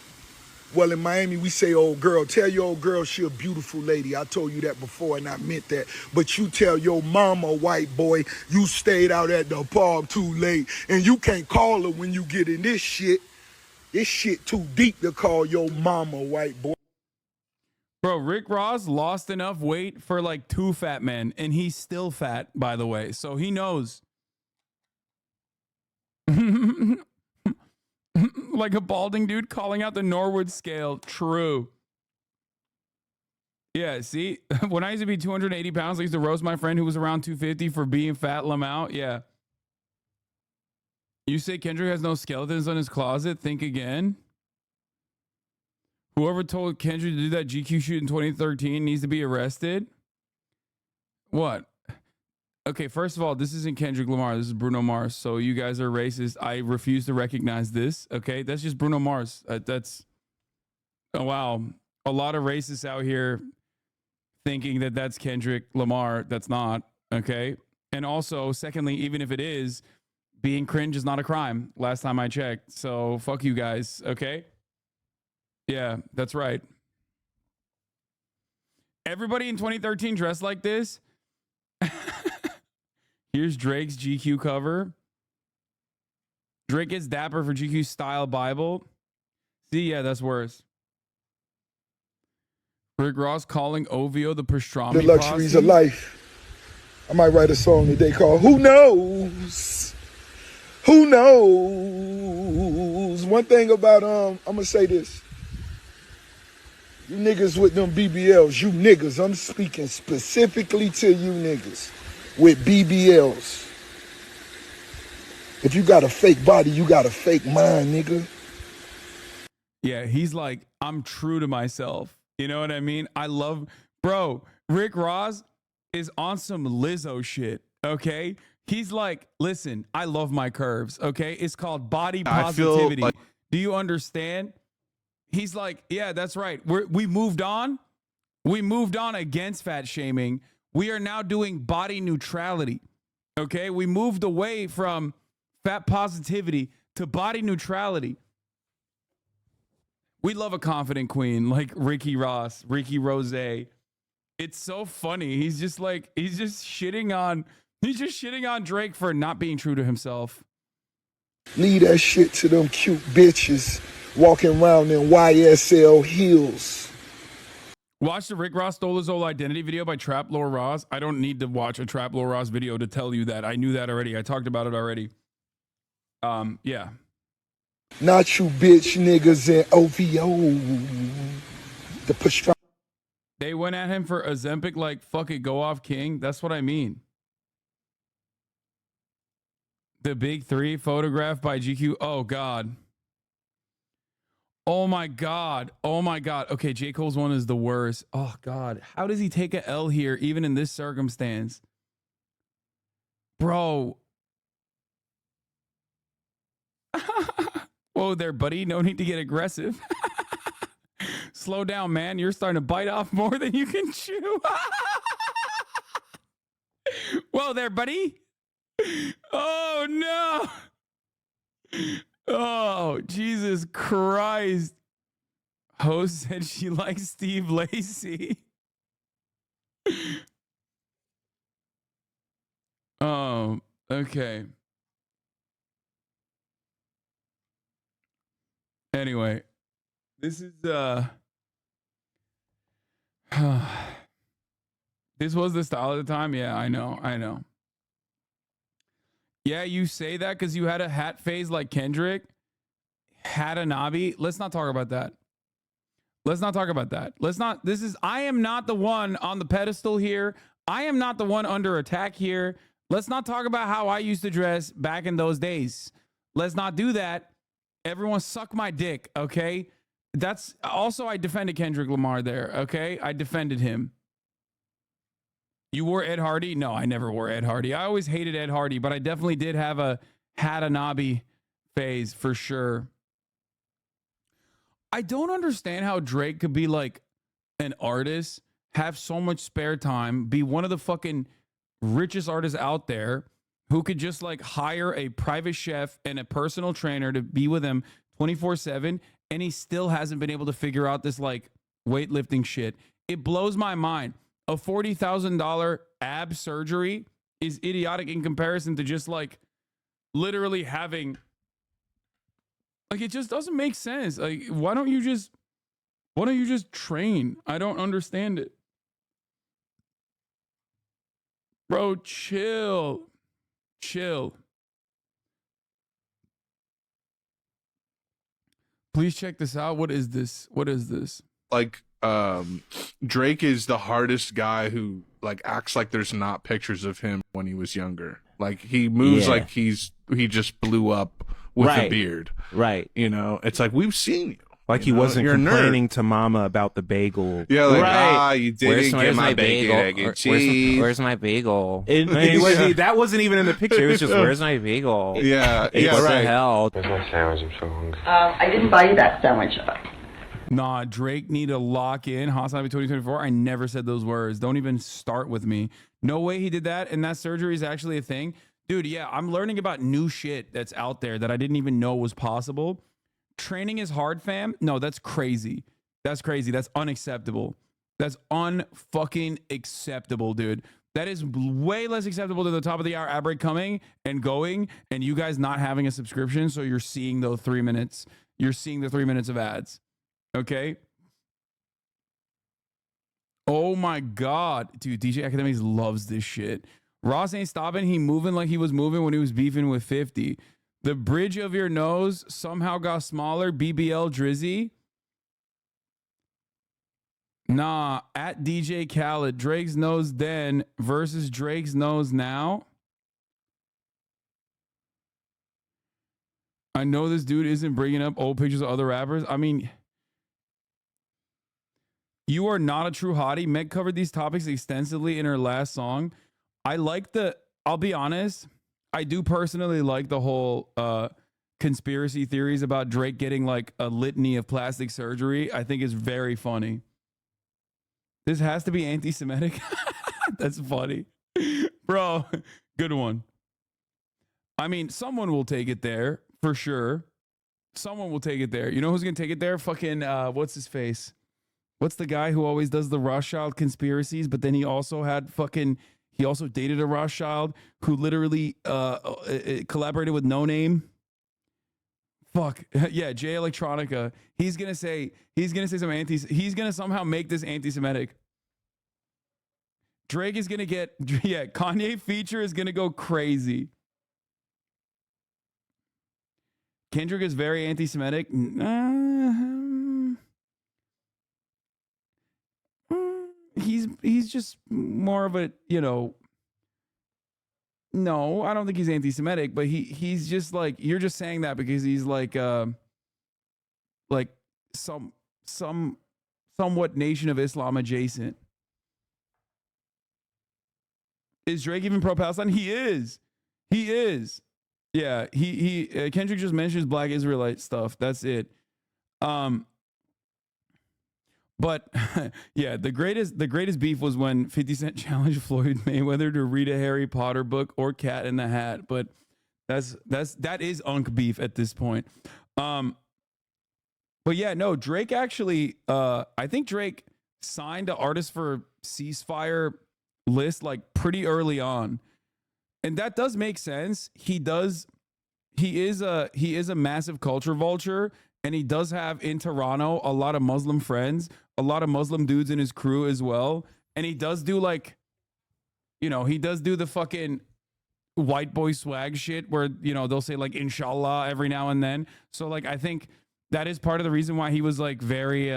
well, in Miami, we say old girl. Tell your old girl she a beautiful lady. I told you that before, and I meant that. But you tell your mama, white boy, you stayed out at the park too late. And you can't call her when you get in this shit. This shit too deep to call your mama, white boy. Bro, Rick Ross lost enough weight for like 2 fat men, and he's still fat, by the way. So he knows. Like a balding dude calling out the Norwood scale. True. Yeah, see? When I used to be 280 pounds, I used to roast my friend who was around 250 for being fat Lamau. Yeah. You say Kendrick has no skeletons on his closet? Think again. Whoever told Kendrick to do that GQ shoot in 2013 needs to be arrested. What? Okay, first of all, this isn't Kendrick Lamar. This is Bruno Mars. So you guys are racist. I refuse to recognize this. Okay, that's just Bruno Mars. Oh, wow. A lot of racists out here thinking that that's Kendrick Lamar. That's not. Okay. And also, secondly, even if it is, being cringe is not a crime. Last time I checked. So fuck you guys. Okay. Yeah, that's right. Everybody in 2013 dressed like this. Here's Drake's GQ cover. Drake gets dapper for GQ style Bible. See, yeah, that's worse. Rick Ross calling OVO the pastrami The luxuries posse. of life. I might write a song today called Who Knows? Who knows? One thing about, I'm going to say this. You niggas with them BBLs, you niggas, I'm speaking specifically to you niggas with BBLs. If you got a fake body, you got a fake mind, nigga. Yeah, he's like, I'm true to myself. You know what I mean? Bro, Rick Ross is on some Lizzo shit, okay? He's like, listen, I love my curves, okay? It's called body positivity. Do you understand? He's like, yeah, that's right. We moved on. We moved on against fat shaming. We are now doing body neutrality. Okay. We moved away from fat positivity to body neutrality. We love a confident queen like Ricky Rose. It's so funny. He's just shitting on Drake for not being true to himself. Leave that shit to them cute bitches walking around in YSL heels. Watch the Rick Ross stole his whole identity video by Trap Lord Ross. I don't need to watch a Trap Lord Ross video to tell you that. I knew that already. I talked about it already. Yeah. Not you bitch niggas in OVO. The pastrami. They went at him for Ozempic like, fuck it, go off king. That's what I mean. The Big Three photographed by GQ. Oh, God. Oh, my God. Oh, my God. Okay, J. Cole's one is the worst. Oh, God. How does he take a L here, even in this circumstance? Bro. Whoa there, buddy. No need to get aggressive. Slow down, man. You're starting to bite off more than you can chew. Whoa there, buddy. Oh, no. Oh, Jesus Christ. Host said she likes Steve Lacy. Oh, okay. Anyway, this is This was the style at the time. Yeah, I know. Yeah, you say that because you had a hat phase like Kendrick. Hasanabi. Let's not talk about that. I am not the one on the pedestal here. I am not the one under attack here. Let's not talk about how I used to dress back in those days. Let's not do that. Everyone suck my dick, okay? That's also, I defended Kendrick Lamar there, okay? I defended him. You wore Ed Hardy? No, I never wore Ed Hardy. I always hated Ed Hardy, but I definitely did have a Hasanabi phase for sure. I don't understand how Drake could be like an artist, have so much spare time, be one of the fucking richest artists out there who could just like hire a private chef and a personal trainer to be with him 24/7, and he still hasn't been able to figure out this like weightlifting shit. It blows my mind. A $40,000 ab surgery is idiotic in comparison to just like literally having, like, it just doesn't make sense. Like, why don't you just train? I don't understand it. Bro, chill. Please check this out. What is this? Like, Drake is the hardest guy who like acts like there's not pictures of him when he was younger. Like, he moves like he just blew up with a beard. Right. You know, it's like, we've seen you. Like, he wasn't complaining to mama about the bagel. Yeah, like, you didn't get my bacon, egg, and cheese. Where's my bagel? That wasn't even in the picture. It was just, where's my bagel? Yeah, what the hell? Where's my sandwich? I'm so hungry. I didn't buy you that sandwich. Nah, Drake need to lock in Hasanabi 2024. I never said those words. Don't even start with me. No way he did that, and that surgery is actually a thing. Dude, yeah, I'm learning about new shit that's out there that I didn't even know was possible. Training is hard, fam. No, that's crazy. That's unacceptable. That's unfucking acceptable, dude. That is way less acceptable than the top of the hour ad break coming and going and you guys not having a subscription. So you're seeing those 3 minutes. You're seeing the 3 minutes of ads. Okay. Oh my God. Dude, DJ Academics loves this shit. Ross ain't stopping. He moving like he was moving when he was beefing with 50. The bridge of your nose somehow got smaller. BBL Drizzy. Nah, at DJ Khaled. Drake's nose then versus Drake's nose now. I know this dude isn't bringing up old pictures of other rappers. I mean, you are not a true hottie. Meg covered these topics extensively in her last song. I'll be honest, I do personally like the whole conspiracy theories about Drake getting like a litany of plastic surgery. I think it's very funny. This has to be anti-Semitic. That's funny. Bro, good one. I mean, someone will take it there for sure. Someone will take it there. You know who's going to take it there? Fucking, what's his face? What's the guy who always does the Rothschild conspiracies, but then he also dated a Rothschild who literally collaborated with No Name. Fuck. Yeah, Jay Electronica. He's gonna say he's gonna somehow make this anti-Semitic. Drake is gonna get, Kanye feature is gonna go crazy. Kendrick is very anti-Semitic. He's just more of a, no, I don't think he's anti-Semitic, but he's just like, you're just saying that because he's like somewhat Nation of Islam adjacent. Is Drake even pro-Palestine? He is. Yeah, Kendrick just mentions Black Israelite stuff. That's it. But yeah, the greatest beef was when 50 Cent challenged Floyd Mayweather to read a Harry Potter book or Cat in the Hat. But that is Unk beef at this point. But yeah, no, Drake actually, I think Drake signed an Artists for Ceasefire list like pretty early on, and that does make sense. He is a massive culture vulture. and he does have in Toronto a lot of Muslim friends, a lot of Muslim dudes in his crew as well. And he does do like, he does do the fucking white boy swag shit where, they'll say like, inshallah every now and then. So like, I think that is part of the reason why he was like very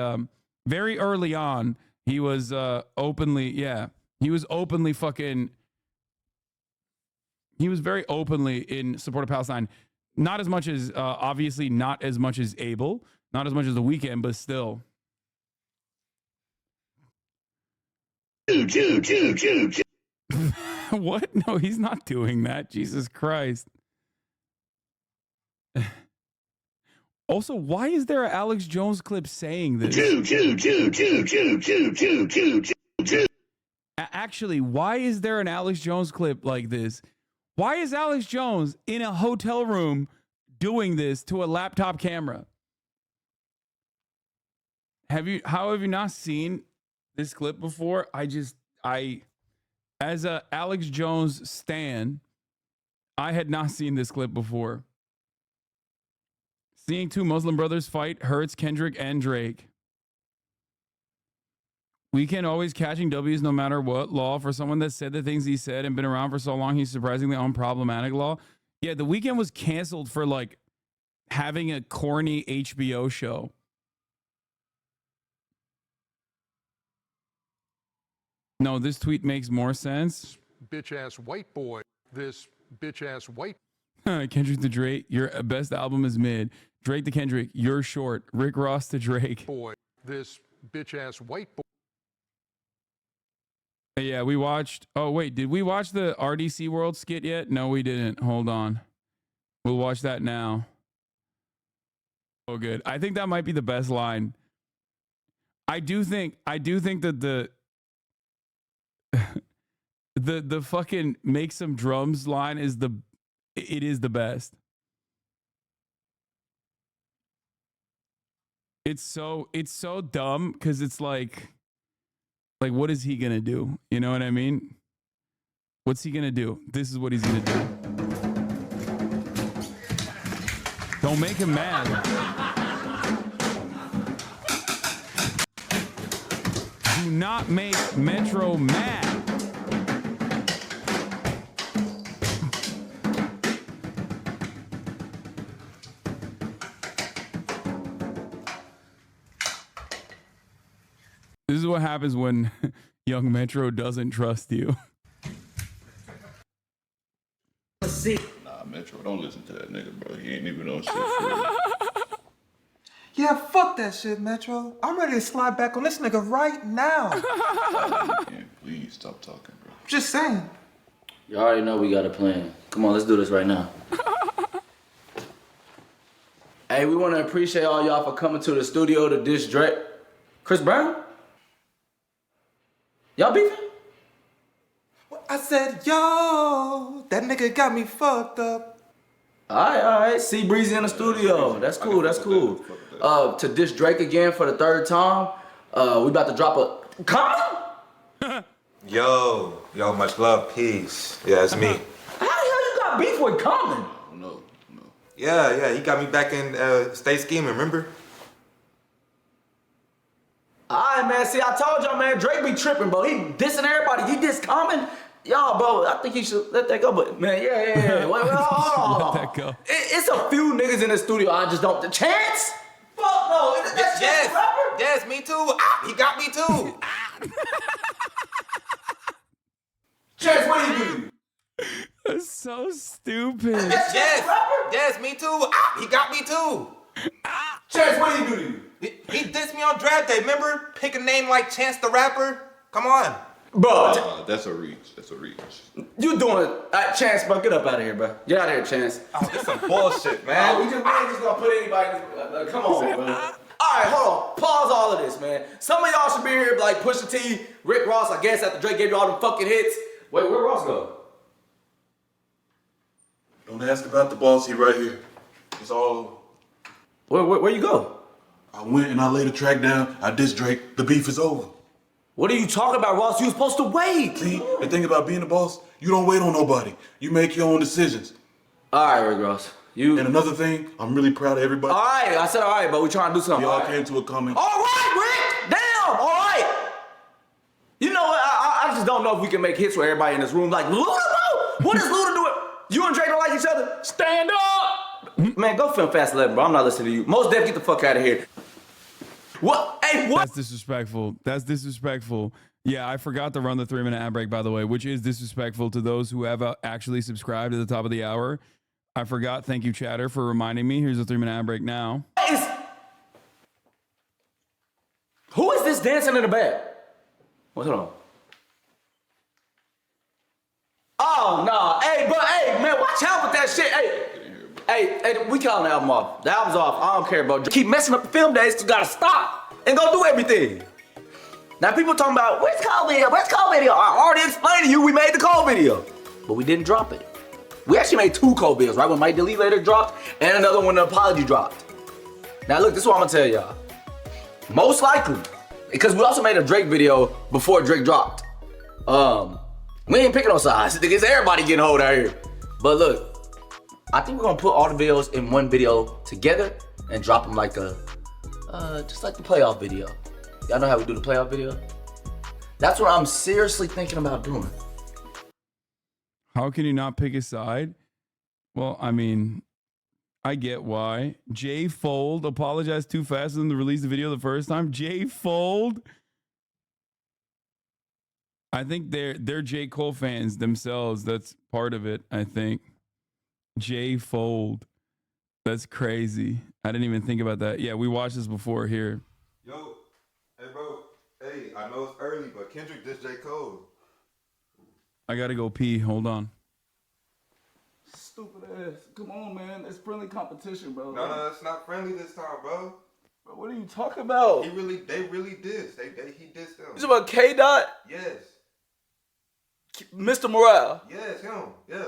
early on. He was openly very openly in support of Palestine. Not as much as, obviously not as much as Abel, not as much as The Weeknd, but still. What? No, he's not doing that. Jesus Christ. Also, why is there an Alex Jones clip saying this? Actually, why is there an Alex Jones clip like this? Why is Alex Jones in a hotel room doing this to a laptop camera? How have you not seen this clip before? As a Alex Jones stan, I had not seen this clip before. Seeing two Muslim brothers fight hurts Kendrick and Drake. Weeknd always catching W's no matter what. Law for someone that said the things he said and been around for so long, he's surprisingly unproblematic. Law. Yeah, The Weeknd was canceled for like having a corny HBO show. No, this tweet makes more sense. Bitch ass white boy. This bitch ass white. Kendrick to Drake, your best album is mid. Drake to Kendrick, you're short. Rick Ross to Drake. Boy. This bitch ass white boy. Yeah, we watched. Oh, wait, did we watch the RDC World skit yet? No, we didn't. Hold on. We'll watch that now. Oh, good. I think that might be the best line. I do think that the fucking make some drums line is the best. It's so dumb because it's like what is he gonna do? You know what I mean? What's he gonna do? This is what he's gonna do. Don't make him mad. Do not make Metro mad. This is what happens when young Metro doesn't trust you. Nah, Metro, don't listen to that nigga, bro. He ain't even on shit for real. Yeah, fuck that shit, Metro. I'm ready to slide back on this nigga right now. Please stop talking, bro. Just saying. You already know we got a plan. Come on, let's do this right now. Hey, we want to appreciate all y'all for coming to the studio to diss Drake. Chris Brown? Y'all beefing? I said, yo, that nigga got me fucked up. All right. See Breezy in the studio. That's cool. To diss Drake again for the third time. We about to drop a comment. Yo, much love, peace. Yeah, it's me. How the hell you got beef with Common? No. Yeah, he got me back in State Scheming, remember? Alright, man. See, I told y'all, man, Drake be tripping, bro. He dissing everybody. He diss Common. Y'all, bro, I think he should let that go. But, man, yeah. Wait, hold on. Let that go. It's a few niggas in the studio. I just don't. The Chance? Fuck no. Is that Chance the rapper? Yes, me too. He got me too. Chance, what do you do? That's so stupid. Yes, me too. He got me too. Chance, what do you do to you? He dissed me on draft day, remember? Pick a name like Chance the Rapper. Come on. Bro. That's a reach. You doing Chance, bro. Get up out of here, bro. Get out of here, Chance. Oh, this some bullshit, man. We ain't just gonna put anybody. Come on, bro. All right, hold on. Pause all of this, man. Some of y'all should be here like Pusha T, Rick Ross, I guess, after Drake gave you all them fucking hits. Wait, where Ross go? Don't ask about the boss. He right here. It's all over. Where you go? I went and I laid a track down. I dissed Drake. The beef is over. What are you talking about, Ross? You was supposed to wait. See, the thing about being a boss, you don't wait on nobody. You make your own decisions. All right, Rick Ross. You. And another thing, I'm really proud of everybody. All right, I said all right, but we trying to do something. Y'all came to a common. All right, Rick. Damn. All right. You know what? I just don't know if we can make hits with everybody in this room. Like Luda, bro. What is Luda doing? You and Drake don't like each other? Stand up. Man, go film Fast 11, bro. I'm not listening to you. Most Def, get the fuck out of here. What? Hey, what? That's disrespectful. That's disrespectful. Yeah, I forgot to run the 3-minute ad break, by the way, which is disrespectful to those who have actually subscribed at the top of the hour. I forgot. Thank you, Chatter, for reminding me. Here's a 3-minute ad break now. Who is this dancing in the back? What's on? Oh, no. Hey, bro. Hey, man, watch out with that shit. Hey, we calling the album off. The album's off. I don't care, bro. Keep messing up the film days. You gotta stop and go do everything. Now, people talking about, where's Cole video? Where's Cole video? I already explained to you we made the Cole video, but we didn't drop it. We actually made 2 Cole videos, right? When Mike Delete later dropped, and another one, the apology dropped. Now, look, this is what I'm gonna tell y'all. Most likely, because we also made a Drake video before Drake dropped. We ain't picking no sides. It's everybody getting hold out here. But look, I think we're gonna put all the videos in one video together and drop them like just like the playoff video. Y'all know how we do the playoff video? That's what I'm seriously thinking about doing. How can you not pick a side? Well, I mean, I get why. J Fold apologized too fast for them to release the video the first time. J Fold. I think they're J Cole fans themselves. That's part of it, I think. J Fold. That's crazy. I didn't even think about that. Yeah, we watched this before here. Yo, hey bro. Hey, I know it's early, but Kendrick dissed J. Cole. I gotta go pee. Hold on. Stupid ass. Come on, man. It's friendly competition, bro. No, it's not friendly this time, bro. Bro, what are you talking about? They really dissed. He dissed them. You talking about K-Dot? Yes. Mr. Morale? Yes, him. Yeah.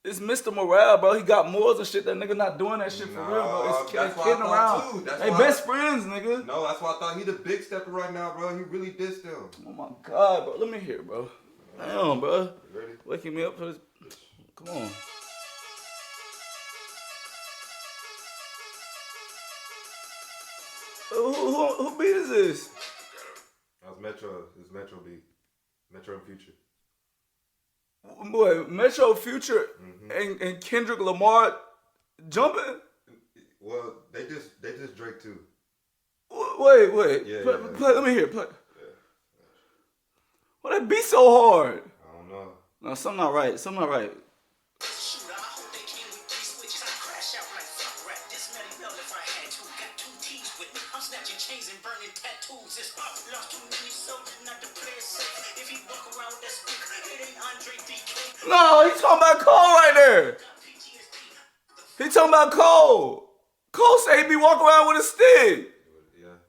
It's Mr. Morale, bro. He got morals and shit. That nigga not doing that shit for real, bro. It's kidding around. They best friends, nigga. No, that's why I thought he the big stepper right now, bro. He really dissed him. Oh my God, bro. Let me hear, bro. Damn, bro. Ready? Waking me up for this. Come on. Who beat is this? That was Metro. It's Metro beat. Metro and Future. Boy, Metro Future and Kendrick Lamar jumping? Well, they just Drake too. Wait. Yeah, play, let me hear. Play. Well, that beat so hard. I don't know. No, something not right. No, he's talking about Cole right there. He talking about Cole. Cole say he be walking around with a stick. Yeah.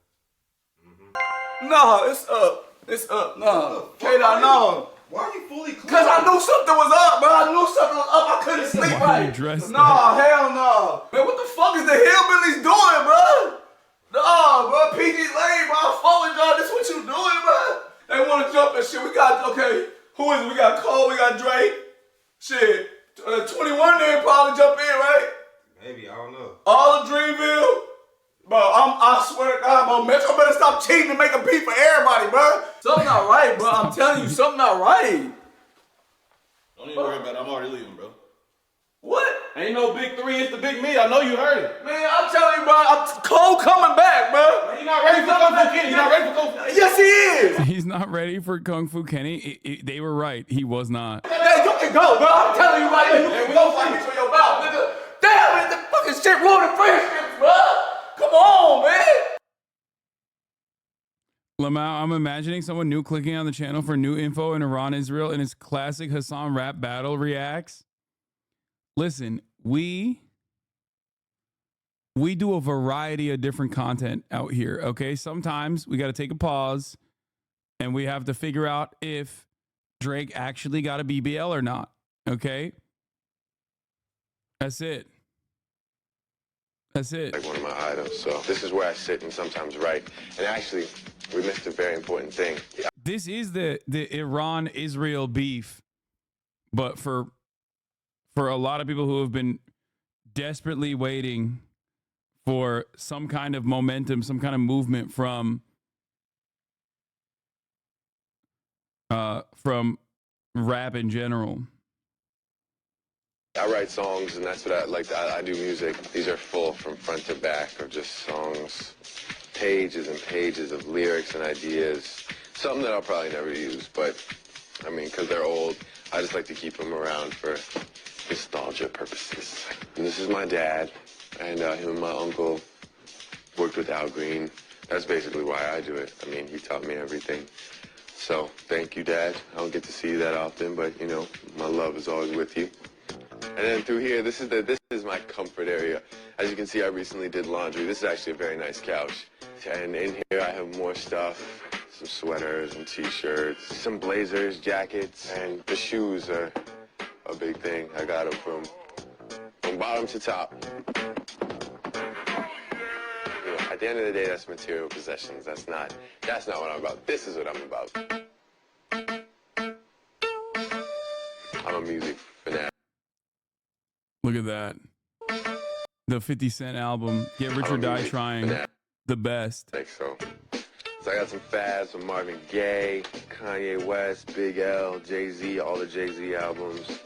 No, it's up. It's up. No. K-Dot, no. Why are you fully clean? Because I knew something was up, bro. I knew something was up. I couldn't sleep right. No, hell no. Man, what the fuck is the Hillbillies doing, bro? No, bro. PG Lane, bro. I fuck with y'all. This what you doing, bro? They want to jump and shit. We got, okay. Who is it? We got Cole. We got Drake. Shit. 21 there probably jump in, right? Maybe. I don't know. All of Dreamville. Bro, I swear to God, bro, Metro better stop cheating and make a beat for everybody, bro. Something not right, bro. I'm telling you, something not right. Don't even worry about it. I'm already leaving, bro. What? Ain't no big 3, it's the big me. I know you heard it. Man, I'm telling you, bro, Cole coming back, bro. Man, you're not ready for Kung Fu Kenny. You're not ready for Kung Fu. Yes, he is. He's not ready for Kung Fu Kenny. They were right. He was not. Hey, you can go, bro. I'm telling you right now, you can go fight me to your mouth, nigga. Damn, man, the fucking shit ruining friendships, bro. Come on, man. Lamau, I'm imagining someone new clicking on the channel for new info in Iran, Israel, and his classic Hassan rap battle reacts. Listen, we do a variety of different content out here, okay? Sometimes we got to take a pause and we have to figure out if Drake actually got a BBL or not, okay? That's it. That's it. Like one of my idols, so this is where I sit and sometimes write. And actually, we missed a very important thing. This is the Iran-Israel beef, but for a lot of people who have been desperately waiting for some kind of momentum, some kind of movement from rap in general. I write songs, and that's what I like. I do music. These are full from front to back of just songs, pages and pages of lyrics and ideas. Something that I'll probably never use, but I mean, because they're old, I just like to keep them around for nostalgia purposes. And this is my dad, and him and my uncle worked with Al Green. That's basically why I do it. I mean, he taught me everything. So thank you, Dad. I don't get to see you that often, but you know, my love is always with you. And then through here, this is my comfort area. As you can see, I recently did laundry. This is actually a very nice couch. And in here, I have more stuff. Some sweaters and t-shirts, some blazers, jackets, and the shoes are a big thing. I got them from bottom to top. You know, at the end of the day, that's material possessions. That's not what I'm about. This is what I'm about. I'm a music fanatic. Look at that. The 50 Cent album, Get Rich or Die Trying, the best. So I got some fads from Marvin Gaye, Kanye West, Big L, Jay-Z, all the Jay-Z albums.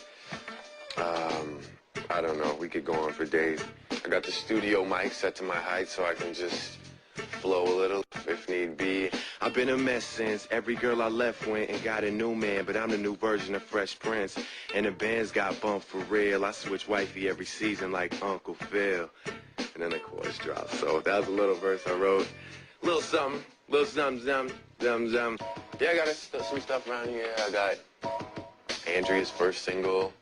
I don't know, we could go on for days. I got the studio mic set to my height so I can just flow a little if need be. I've been a mess since every girl I left went and got a new man, but I'm the new version of Fresh Prince. And the band's got bumped for real. I switch wifey every season like Uncle Phil. And then the chorus drops. So that was a little verse I wrote. Little something, little zum. Yeah, I got some stuff around here. I got Andrea's first single.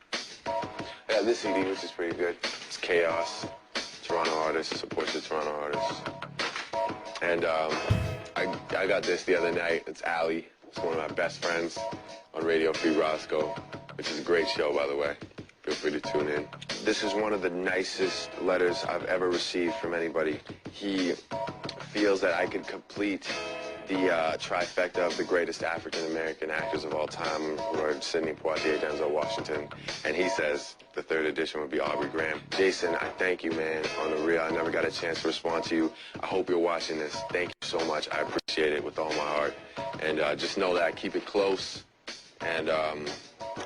I got this CD, which is pretty good. It's Chaos. Toronto artist, supports the Toronto artists. And I got this the other night. It's Allie. It's one of my best friends on Radio Free Roscoe, which is a great show, by the way. Feel free to tune in. This is one of the nicest letters I've ever received from anybody. He feels that I could complete the trifecta of the greatest African-American actors of all time, who are Sidney Poitier, Denzel Washington. And he says the third edition would be Aubrey Graham. Jason, I thank you, man, on the real. I never got a chance to respond to you. I hope you're watching this. Thank you so much. I appreciate it with all my heart. And just know that I keep it close. And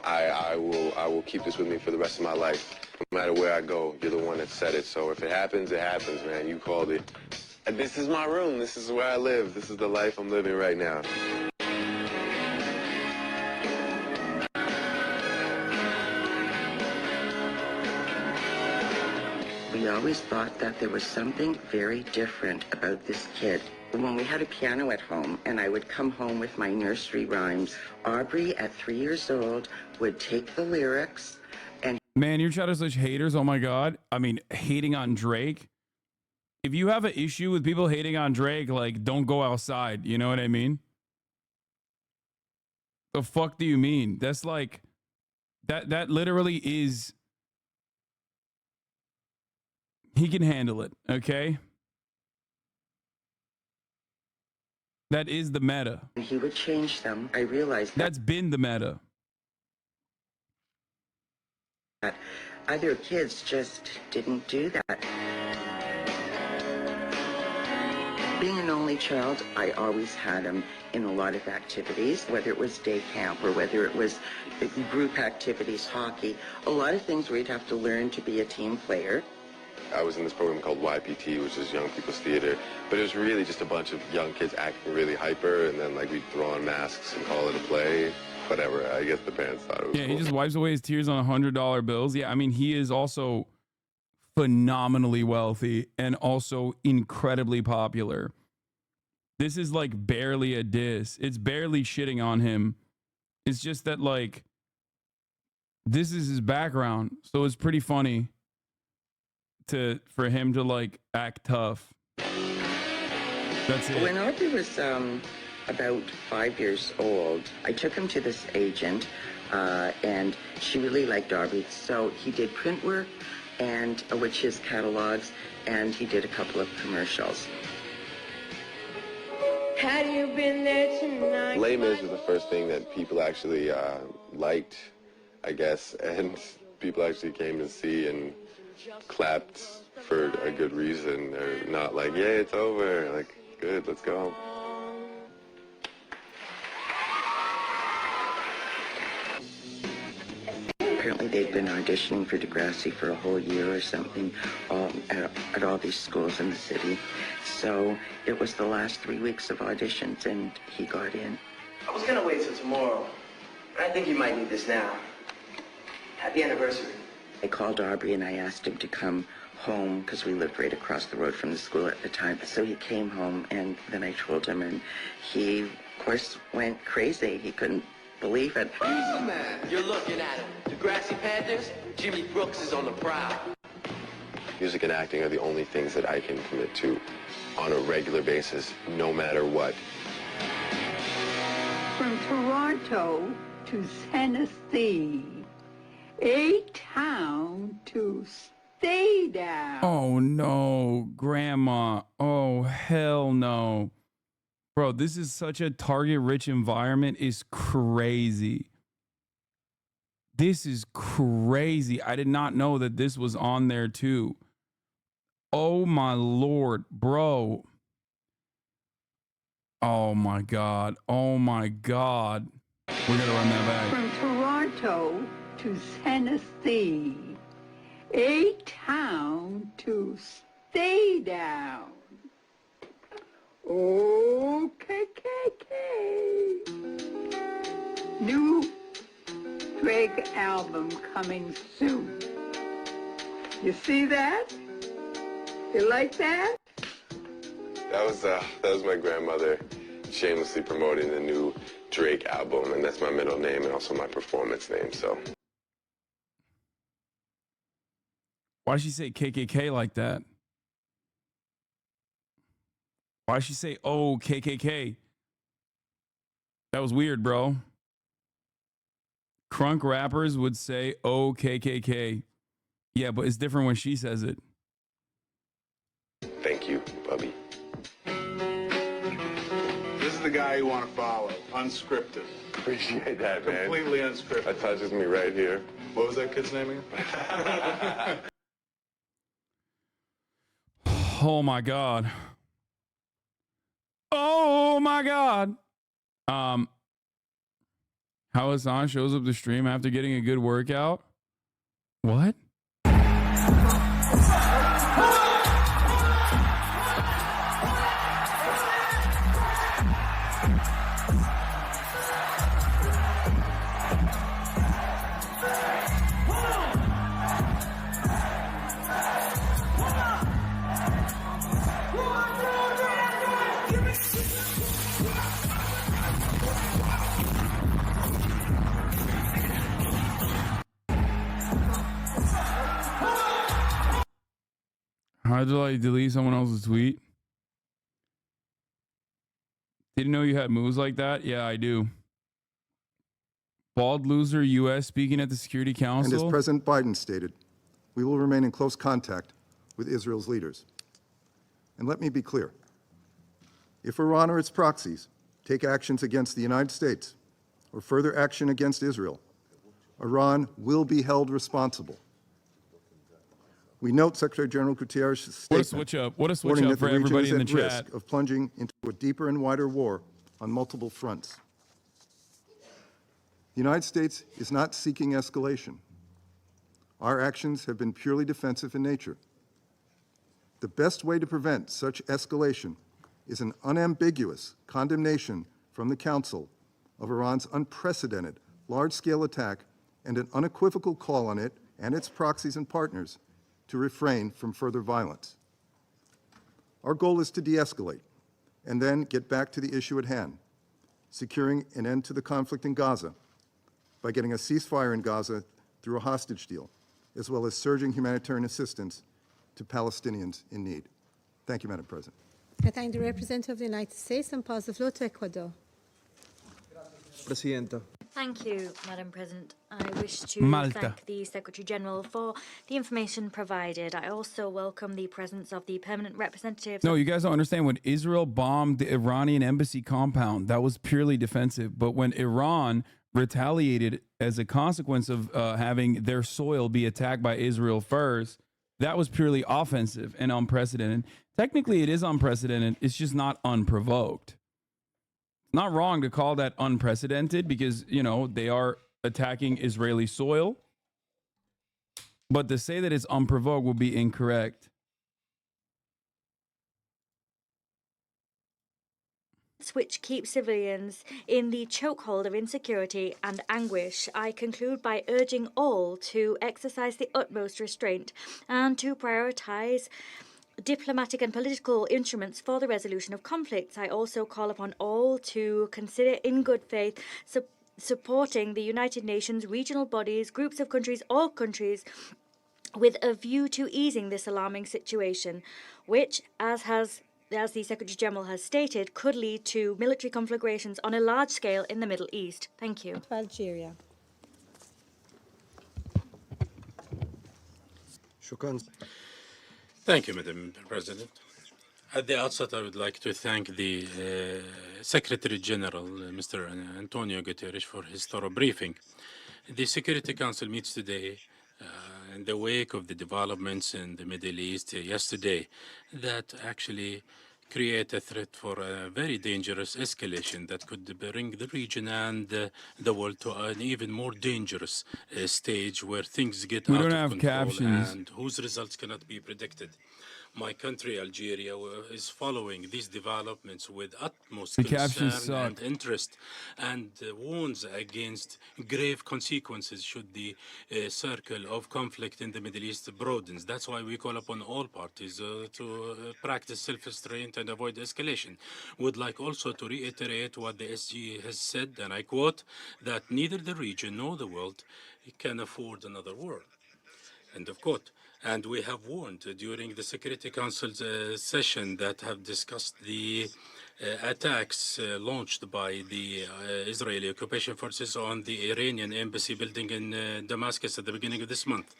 I will keep this with me for the rest of my life. No matter where I go, you're the one that said it. So if it happens, man. You called it. And this is my room. This is where I live. This is the life I'm living right now. We always thought that there was something very different about this kid. When we had a piano at home and I would come home with my nursery rhymes, Aubrey at 3 years old would take the lyrics and... Man, your chat is such haters. Oh my God. I mean, hating on Drake. If you have an issue with people hating on Drake, like, don't go outside. You know what I mean? The fuck do you mean? That's like, that literally is, he can handle it, okay? That is the meta. he would change them. I realized that's been the meta. That other kids just didn't do that. Being an only child, I always had him in a lot of activities, whether it was day camp or whether it was group activities, hockey, a lot of things where you'd have to learn to be a team player. I was in this program called YPT, which is Young People's Theater, but it was really just a bunch of young kids acting really hyper, and then like we'd throw on masks and call it a play. Whatever, I guess the parents thought it was cool. He just wipes away his tears on $100 bills. Yeah, I mean, he is also phenomenally wealthy and also incredibly popular. This is like barely a diss. It's barely shitting on him. It's just that, like, this is his background, so it's pretty funny for him to like act tough. That's it. When Aubrey was about 5 years old, I took him to this agent, and she really liked Aubrey, so he did print work, and which is catalogs, and he did a couple of commercials. Had you been there tonight? Les Mis was the first thing that people actually liked, I guess, and people actually came to see, and clapped for a good reason. They're not like, yeah, it's over. Like, good, let's go. Apparently they'd been auditioning for Degrassi for a whole year or something at all these schools in the city. So it was the last 3 weeks of auditions and he got in. I was gonna wait till tomorrow, but I think you might need this now. Happy anniversary. I called Aubrey and I asked him to come home because we lived right across the road from the school at the time. So he came home and then I told him and he, of course, went crazy. He couldn't believe it. Oh, man. You're looking at it. Degrassi Panthers, Jimmy Brooks is on the prowl. Music and acting are the only things that I can commit to on a regular basis, no matter what. From Toronto to Tennessee, a town to stay down. Oh no, Grandma. Oh hell no. Bro, this is such a target-rich environment. It's crazy. This is crazy. I did not know that this was on there too. Oh my Lord, bro. Oh my God. Oh my God. We're gonna run that back. From Toronto to Tennessee, a town to stay down. OKKK. New Drake album coming soon. You see that? You like that? That was my grandmother shamelessly promoting the new Drake album, and that's my middle name and also my performance name, so. Why'd she say KKK like that? Why'd she say, oh, KKK? That was weird, bro. Crunk rappers would say, oh, KKK. Yeah, but it's different when she says it. Thank you, Bubby. This is the guy you want to follow, unscripted. Appreciate that, man. Completely unscripted. That touches me right here. What was that kid's name again? Oh my God. Oh my God. How Hassan shows up to stream after getting a good workout. What? How'd you like delete someone else's tweet? Didn't know you had moves like that? Yeah, I do. Bald loser US speaking at the Security Council. And as President Biden stated, we will remain in close contact with Israel's leaders. And let me be clear. If Iran or its proxies take actions against the United States or further action against Israel, Iran will be held responsible. We note Secretary General Guterres' statement What a switch up warning that for the region everybody is in the at chat. risk of plunging into a deeper and wider war on multiple fronts. The United States is not seeking escalation. Our actions have been purely defensive in nature. The best way to prevent such escalation is an unambiguous condemnation from the Council of Iran's unprecedented large-scale attack and an unequivocal call on it and its proxies and partners to refrain from further violence. Our goal is to de-escalate and then get back to the issue at hand, securing an end to the conflict in Gaza by getting a ceasefire in Gaza through a hostage deal, as well as surging humanitarian assistance to Palestinians in need. Thank you, Madam President. I thank the representative of the United States and pass the floor to Ecuador. Presidenta. Thank you, Madam President. I wish to Malta. thank the Secretary General for the information provided. I also welcome the presence of the permanent representatives. No, you guys don't understand. When Israel bombed the Iranian embassy compound, that was purely defensive. But when Iran retaliated as a consequence of having their soil be attacked by Israel first, That was purely offensive and unprecedented. Technically, it is unprecedented. It's just not unprovoked. Not wrong to call that unprecedented because, they are attacking Israeli soil. But to say that it's unprovoked would be incorrect. Which keep civilians in the chokehold of insecurity and anguish. I conclude by urging all to exercise the utmost restraint and to prioritize diplomatic and political instruments for the resolution of conflicts. I also call upon all to consider in good faith supporting the United Nations, regional bodies, groups of countries, all countries, with a view to easing this alarming situation, which, as the Secretary General has stated, could lead to military conflagrations on a large scale in the Middle East. Thank you. Algeria. Thank you, Madam President. At the outset, I would like to thank the Secretary General, Mr. Antonio Guterres, for his thorough briefing. The Security Council meets today in the wake of the developments in the Middle East yesterday that actually create a threat for a very dangerous escalation that could bring the region and the world to an even more dangerous stage where things get We out don't of have control captions. and whose results cannot be predicted. My country, Algeria, is following these developments with utmost The captions concern and suck. interest and warns against grave consequences should the circle of conflict in the Middle East broadens. That's why we call upon all parties to practice self-restraint and avoid escalation. Would like also to reiterate what the SG has said, and I quote, that neither the region nor the world can afford another war. End of quote. And we have warned during the Security Council's session that have discussed the attacks launched by the Israeli occupation forces on the Iranian embassy building in Damascus at the beginning of this month.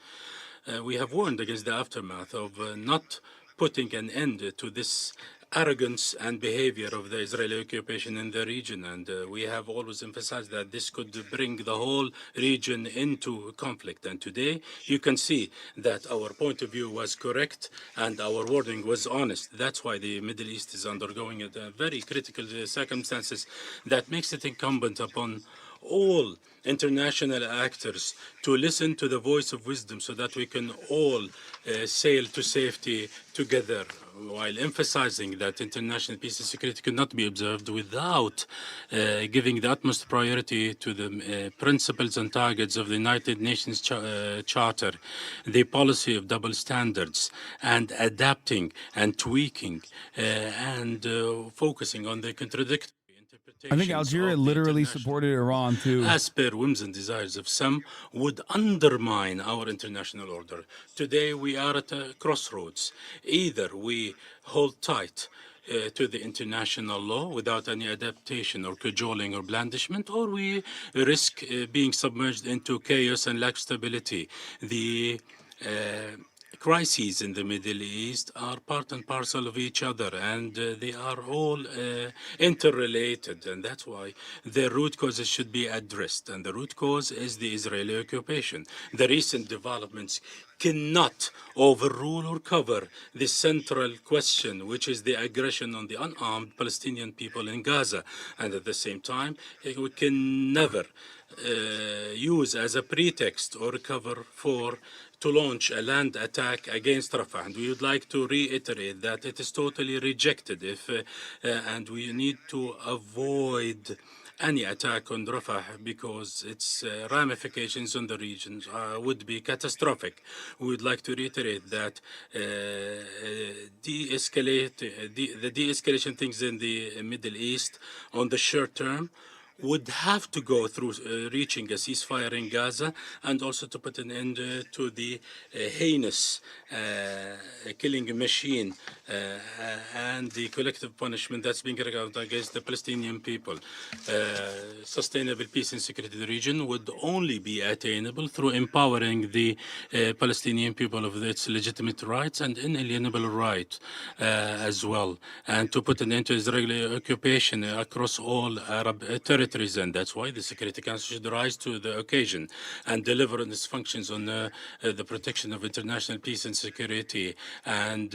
We have warned against the aftermath of not putting an end to this arrogance and behavior of the Israeli occupation in the region. And we have always emphasized that this could bring the whole region into conflict. And today you can see that our point of view was correct and our warning was honest. That's why the Middle East is undergoing very critical circumstances that makes it incumbent upon all international actors to listen to the voice of wisdom so that we can all sail to safety together, while emphasizing that international peace and security cannot be observed without giving the utmost priority to the principles and targets of the United Nations Charter, the policy of double standards, and adapting and tweaking and focusing on the contradictory I think Algeria literally supported Iran too. as per whims and desires of some, would undermine our international order. Today we are at a crossroads. Either we hold tight to the international law without any adaptation or cajoling or blandishment, or we risk being submerged into chaos and lack stability. The crises in the Middle East are part and parcel of each other, and they are all interrelated, and that's why the root causes should be addressed, and the root cause is the Israeli occupation. The recent developments cannot overrule or cover the central question, which is the aggression on the unarmed Palestinian people in Gaza, and at the same time, we can never use as a pretext or cover for to launch a land attack against Rafah. And we would like to reiterate that it is totally rejected and we need to avoid any attack on Rafah because its ramifications on the region would be catastrophic. We would like to reiterate that the de-escalation things in the Middle East on the short term would have to go through reaching a ceasefire in Gaza and also to put an end to the heinous killing machine and the collective punishment that's being carried out against the Palestinian people. Sustainable peace and security in the region would only be attainable through empowering the Palestinian people of its legitimate rights and inalienable right as well, and to put an end to Israeli occupation across all Arab territories territories, and that's why the Security Council should rise to the occasion and deliver on its functions on the protection of international peace and security, and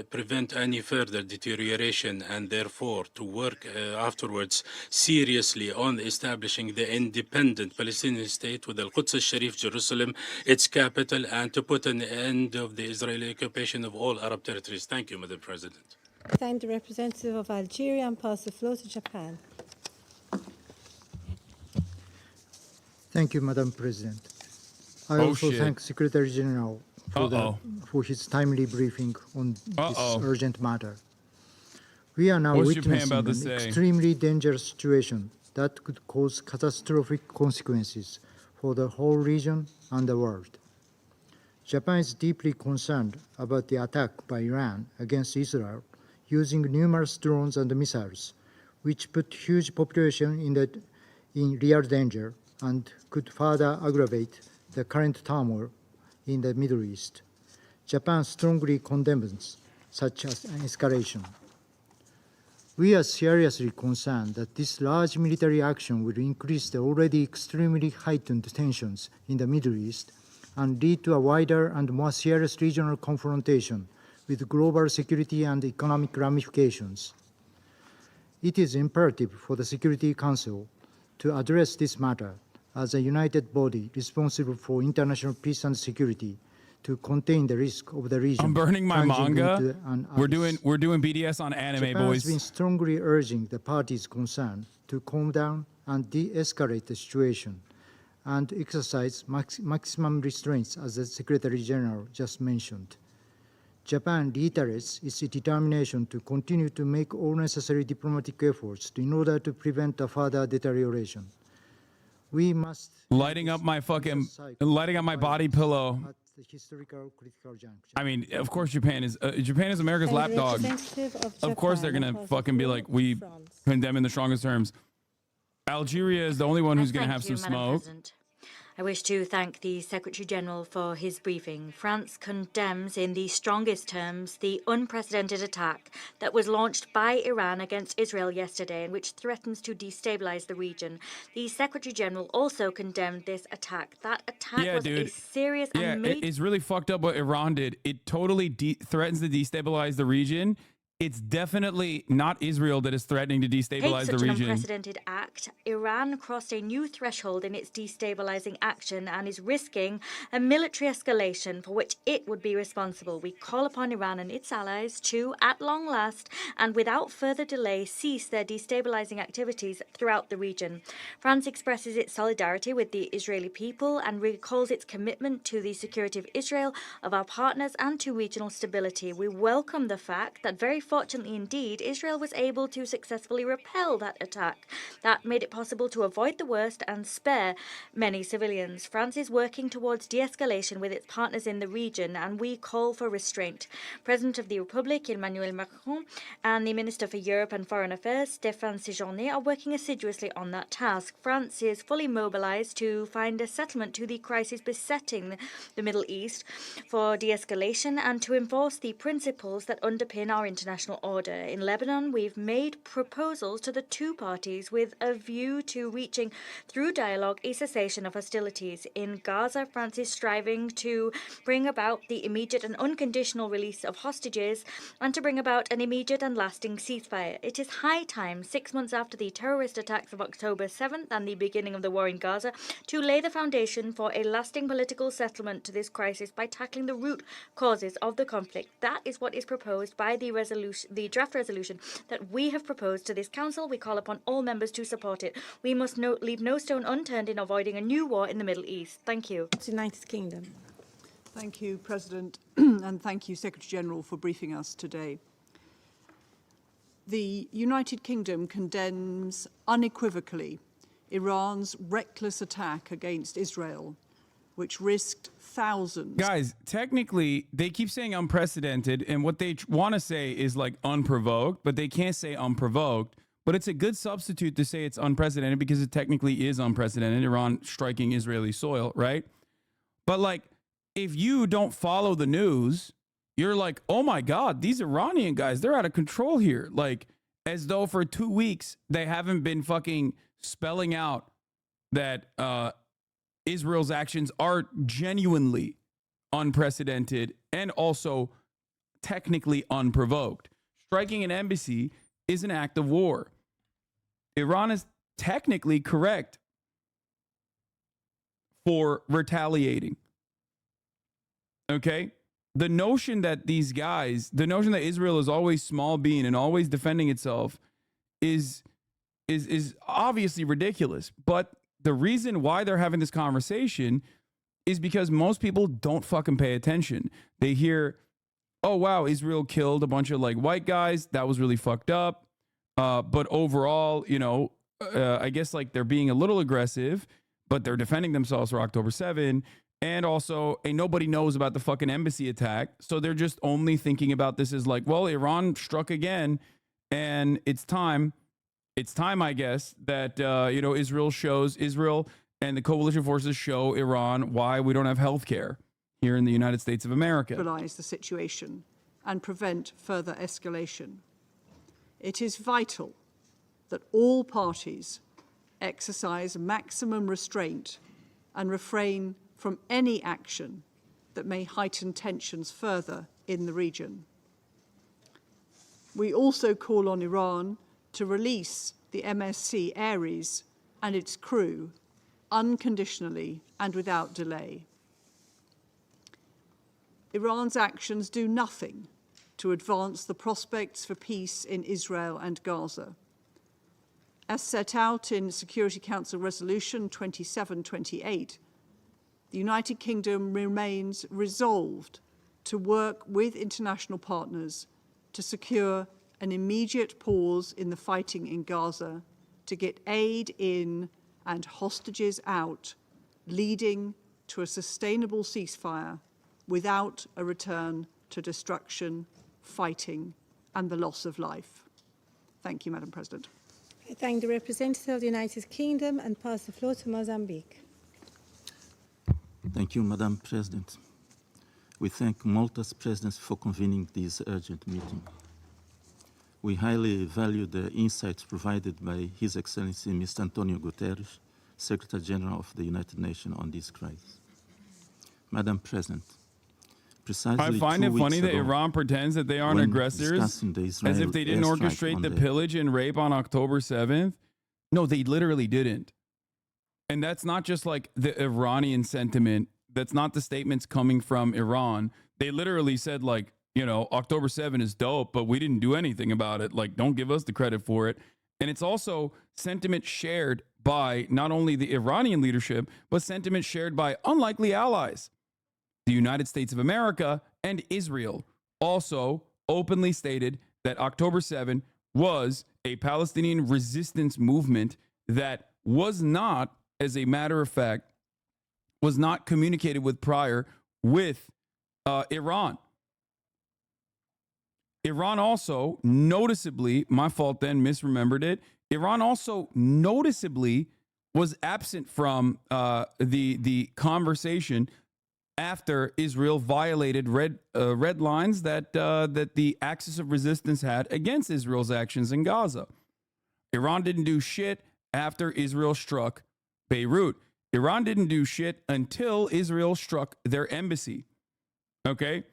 prevent any further deterioration, and therefore to work afterwards seriously on establishing the independent Palestinian state with Al-Quds al-Sharif, Jerusalem, its capital, and to put an end of the Israeli occupation of all Arab territories. Thank you, Madam President. Thank the representative of Algeria and pass the floor to Japan. Thank you, Madam President. I also thank Secretary General for his timely briefing on this urgent matter. We are now witnessing an extremely dangerous situation that could cause catastrophic consequences for the whole region and the world. Japan is deeply concerned about the attack by Iran against Israel using numerous drones and missiles, which put huge population in real danger and could further aggravate the current turmoil in the Middle East. Japan strongly condemns such an escalation. We are seriously concerned that this large military action will increase the already extremely heightened tensions in the Middle East and lead to a wider and more serious regional confrontation with global security and economic ramifications. It is imperative for the Security Council to address this matter as a united body responsible for international peace and security to contain the risk of the region. I'm burning my manga. We're doing BDS on anime, Japan boys. has been strongly urging the parties concerned to calm down and de-escalate the situation and exercise maximum restraints, as the Secretary General just mentioned. Japan reiterates its determination to continue to make all necessary diplomatic efforts in order to prevent a further deterioration. We must lighting up my body pillow. at the historical critical juncture. I mean, of course, Japan is America's lapdog. Of course, they're gonna fucking be like, we condemn in the strongest terms. Algeria is the only one who's gonna have some smoke. President. I wish to thank the Secretary General for his briefing. France condemns in the strongest terms the unprecedented attack that was launched by Iran against Israel yesterday and which threatens to destabilize the region. The Secretary General also condemned this attack. That attack was a serious and major... It's really fucked up what Iran did. It totally threatens to destabilize the region. It's definitely not Israel that is threatening to destabilize the region. Such an unprecedented act. Iran crossed a new threshold in its destabilizing action and is risking a military escalation for which it would be responsible. We call upon Iran and its allies to, at long last, and without further delay, cease their destabilizing activities throughout the region. France expresses its solidarity with the Israeli people and recalls its commitment to the security of Israel, of our partners, and to regional stability. We welcome the fact that very fortunately indeed, Israel was able to successfully repel that attack. That made it possible to avoid the worst and spare many civilians. France is working towards de-escalation with its partners in the region, and we call for restraint. President of the Republic, Emmanuel Macron, and the Minister for Europe and Foreign Affairs, Stéphane Séjourné, are working assiduously on that task. France is fully mobilized to find a settlement to the crisis besetting the Middle East for de-escalation and to enforce the principles that underpin our international order. In Lebanon, we've made proposals to the two parties with a view to reaching, through dialogue, a cessation of hostilities. In Gaza, France is striving to bring about the immediate and unconditional release of hostages and to bring about an immediate and lasting ceasefire. It is high time, 6 months after the terrorist attacks of October 7th and the beginning of the war in Gaza, to lay the foundation for a lasting political settlement to this crisis by tackling the root causes of the conflict. That is what is proposed by the draft resolution that we have proposed to this council. We call upon all members to support it. We must leave no stone unturned in avoiding a new war in the Middle East. Thank you. United Kingdom. Thank you, President, and thank you, Secretary General, for briefing us today. The United Kingdom condemns unequivocally Iran's reckless attack against Israel, which risked thousands. Guys, technically, they keep saying unprecedented, and what they want to say is like unprovoked, but they can't say unprovoked. But it's a good substitute to say it's unprecedented because it technically is unprecedented, Iran striking Israeli soil, right? But like, if you don't follow the news, you're like, oh my God, these Iranian guys, they're out of control here. Like, as though for 2 weeks, they haven't been fucking spelling out that Israel's actions are genuinely unprecedented and also technically unprovoked. Striking an embassy is an act of war. Iran is technically correct for retaliating. Okay? The notion that these guys, the notion that Israel is always small bean and always defending itself is obviously ridiculous. But the reason why they're having this conversation is because most people don't fucking pay attention. They hear, oh, wow, Israel killed a bunch of like white guys. That was really fucked up. But overall, you know, I guess like they're being a little aggressive, but they're defending themselves for October 7. And also, nobody knows about the fucking embassy attack. So they're just only thinking about this as like, well, Iran struck again. And it's time, I guess, that, Israel and the coalition forces show Iran why we don't have health care here in the United States of America. Stabilize the situation and prevent further escalation. It is vital that all parties exercise maximum restraint and refrain from any action that may heighten tensions further in the region. We also call on Iran to release the MSC Ares and its crew unconditionally and without delay. Iran's actions do nothing to advance the prospects for peace in Israel and Gaza. As set out in Security Council Resolution 2728, the United Kingdom remains resolved to work with international partners to secure an immediate pause in the fighting in Gaza, to get aid in and hostages out, leading to a sustainable ceasefire without a return to destruction, fighting, and the loss of life. Thank you, Madam President. I thank the representative of the United Kingdom and pass the floor to Mozambique. Thank you, Madam President. We thank Malta's presidency for convening this urgent meeting. We highly value the insights provided by His Excellency Mr. Antonio Guterres, Secretary General of the United Nations on this crisis. Madam President, precisely I find it funny that Iran pretends that they aren't aggressors, as if they didn't orchestrate the pillage and rape on October 7th. No, they literally didn't. And that's not just like the Iranian sentiment. That's not the statements coming from Iran. They literally said like, you know, October 7 is dope, but we didn't do anything about it. Like, don't give us the credit for it. And it's also sentiment shared by not only the Iranian leadership, but sentiment shared by unlikely allies. The United States of America and Israel also openly stated that October 7 was a Palestinian resistance movement that was not, as a matter of fact, was not communicated with prior with Iran. Iran also noticeably, my fault then, misremembered it. Iran also noticeably was absent from the conversation after Israel violated red lines that the axis of resistance had against Israel's actions in Gaza. Iran didn't do shit after Israel struck Beirut. Iran didn't do shit until Israel struck their embassy. Okay?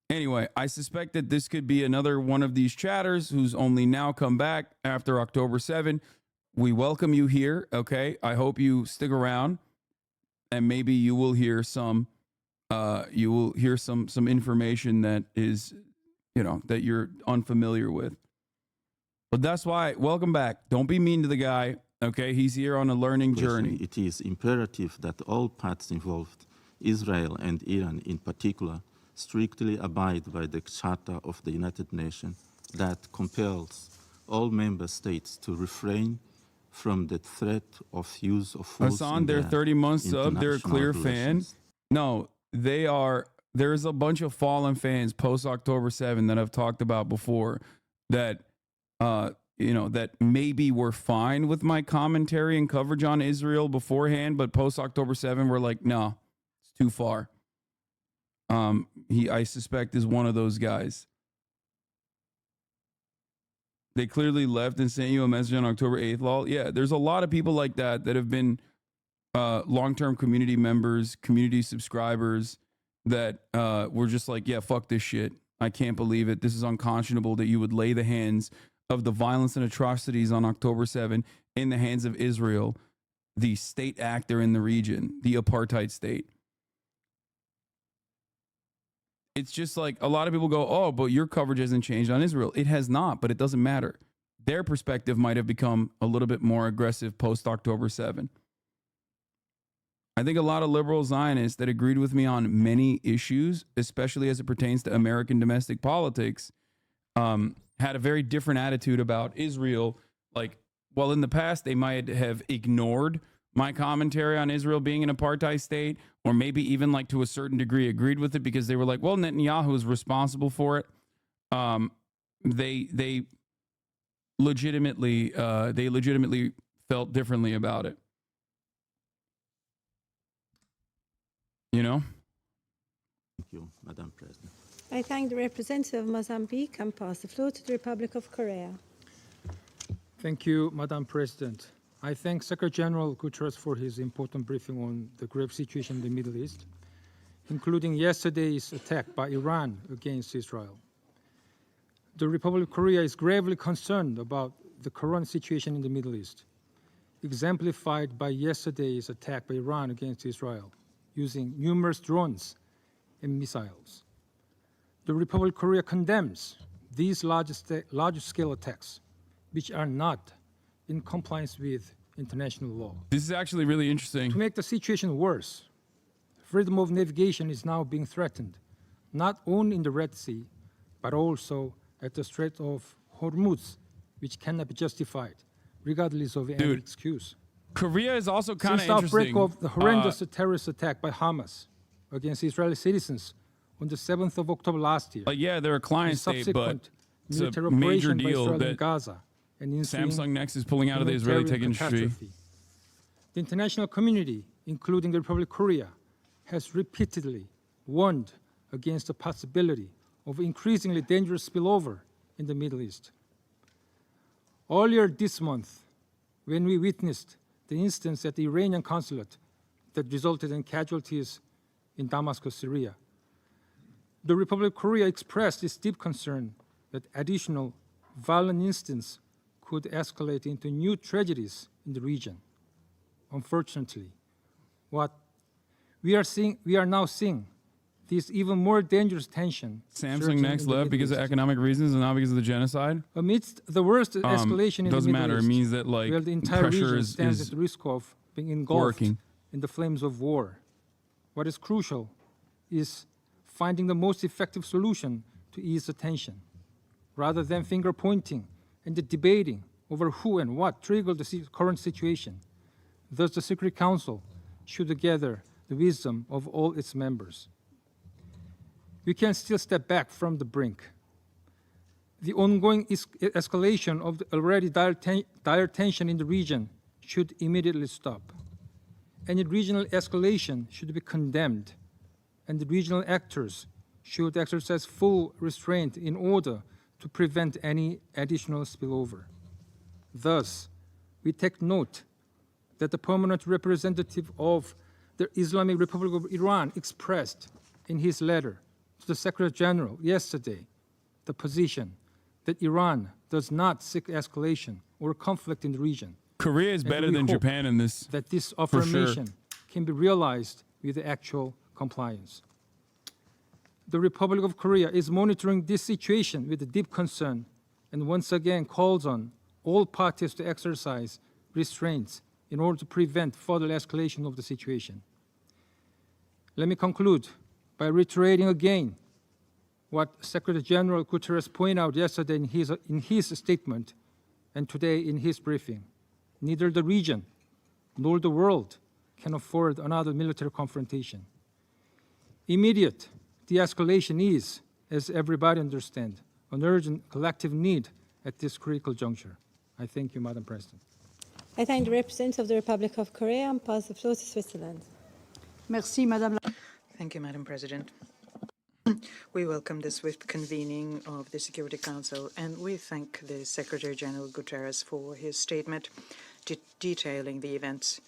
Anyway, I suspect that this could be another one of these chatters who's only now come back after October 7. We welcome you here, okay? I hope you stick around and maybe you will hear some information that is, you know, that you're unfamiliar with. But that's why, welcome back. Don't be mean to the guy, okay? He's here on a learning journey. It is imperative that all parties involved, Israel and Iran in particular, strictly abide by the Charter of the United Nations that compels all member states to refrain from the threat of use of force. Hassan, they're 30 months up. They're a clear fan. No, they are. There's a bunch of fallen fans post October 7 that I've talked about before that, that maybe were fine with my commentary and coverage on Israel beforehand, but post October 7, we're like, no, it's too far. I suspect is one of those guys. They clearly left and sent you a message on October 8th, lol. Yeah, there's a lot of people like that that have been long-term community members, community subscribers that were just like, yeah, fuck this shit. I can't believe it. This is unconscionable that you would lay the hands of the violence and atrocities on October 7 in the hands of Israel, the state actor in the region, the apartheid state. It's just like a lot of people go, oh, but your coverage hasn't changed on Israel. It has not, but it doesn't matter. Their perspective might have become a little bit more aggressive post-October 7. I think a lot of liberal Zionists that agreed with me on many issues, especially as it pertains to American domestic politics, had a very different attitude about Israel. Like, well, in the past, they might have ignored my commentary on Israel being an apartheid state, or maybe even like to a certain degree agreed with it because they were like, well, Netanyahu is responsible for it. They legitimately felt differently about it. You know? Thank you, Madam President. I thank the representative of Mozambique and pass the floor to the Republic of Korea. Thank you, Madam President. I thank Secretary General Guterres for his important briefing on the grave situation in the Middle East, including yesterday's attack by Iran against Israel. The Republic of Korea is gravely concerned about the current situation in the Middle East, exemplified by yesterday's attack by Iran against Israel, using numerous drones and missiles. The Republic of Korea condemns these large-scale attacks, which are not in compliance with international law. This is actually really interesting. To make the situation worse, freedom of navigation is now being threatened, not only in the Red Sea, but also at the Strait of Hormuz, which cannot be justified, regardless of any excuse. Korea is also kind of interesting. Since the outbreak of the horrendous terrorist attack by Hamas against Israeli citizens on the 7th of October last year, yeah, they're a client state, but it's a military major operation by deal Israel in that Gaza and Samsung Next is pulling out of the Israeli tech industry. The international community, including the Republic of Korea, has repeatedly warned against the possibility of increasingly dangerous spillover in the Middle East. Earlier this month, when we witnessed the instance at the Iranian consulate that resulted in casualties in Damascus, Syria, the Republic of Korea expressed its deep concern that additional violent incidents could escalate into new tragedies in the region. Unfortunately, what we are now seeing this even more dangerous tension. Samsung Next left because of economic reasons and not because of the genocide. Amidst the worst escalation in the doesn't Middle matter. East, it means that like where the entire pressure region is stands at the risk of being engulfed in the flames of war. What is crucial is finding the most effective solution to ease the tension, rather than finger pointing and debating over who and what triggered the current situation. Thus, the Security Council should gather the wisdom of all its members. We can still step back from the brink. The ongoing escalation of the already dire tension in the region should immediately stop. Any regional escalation should be condemned, and the regional actors should exercise full restraint in order to prevent any additional spillover. Thus, we take note that the permanent representative of the Islamic Republic of Iran expressed in his letter to the Secretary General yesterday the position that Iran does not seek escalation or conflict in the region. Korea is better than Japan in this. That this affirmation can be realized with actual compliance. The Republic of Korea is monitoring this situation with deep concern and once again calls on all parties to exercise restraints in order to prevent further escalation of the situation. Let me conclude by reiterating again what Secretary General Guterres pointed out yesterday in his statement and today in his briefing. Neither the region nor the world can afford another military confrontation. Immediate de-escalation is, as everybody understands, an urgent collective need at this critical juncture. I thank you, Madam President. I thank the representative of the Republic of Korea and pass the floor to Switzerland. Merci, Madame la... Thank you, Madam President. We welcome the swift convening of the Security Council, and we thank the Secretary General Guterres for his statement detailing the events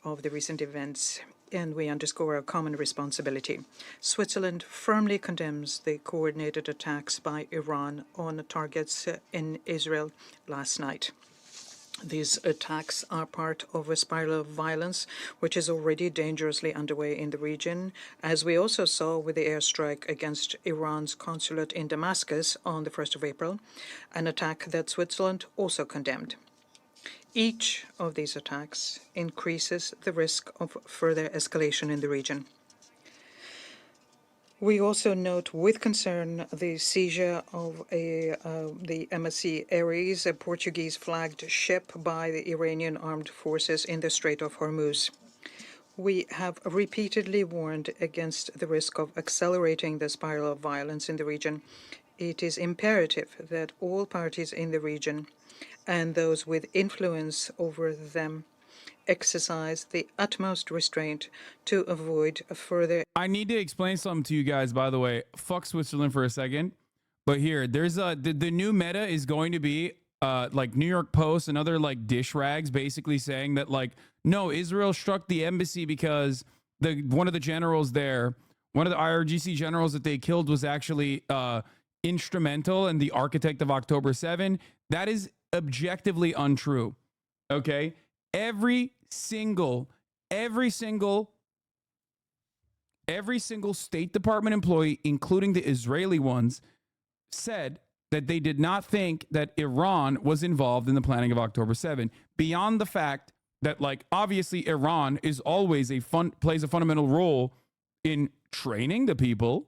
of the recent events, and we underscore our common responsibility. Switzerland firmly condemns the coordinated attacks by Iran on targets in Israel last night. These attacks are part of a spiral of violence which is already dangerously underway in the region, as we also saw with the airstrike against Iran's consulate in Damascus on the 1st of April, an attack that Switzerland also condemned. Each of these attacks increases the risk of further escalation in the region. We also note with concern the seizure of the MSC Ares, a Portuguese-flagged ship, by the Iranian armed forces in the Strait of Hormuz. We have repeatedly warned against the risk of accelerating the spiral of violence in the region. It is imperative that all parties in the region and those with influence over them exercise the utmost restraint to avoid a further. I need to explain something to you guys, by the way. Fuck Switzerland for a second. But here, there's the new meta is going to be like New York Post and other like dish rags basically saying that like, no, Israel struck the embassy because one of the generals there, one of the IRGC generals that they killed was actually instrumental and the architect of October 7. That is objectively untrue. Okay? Every single State Department employee, including the Israeli ones, said that they did not think that Iran was involved in the planning of October 7. Beyond the fact that, like, obviously Iran is always plays a fundamental role in training the people,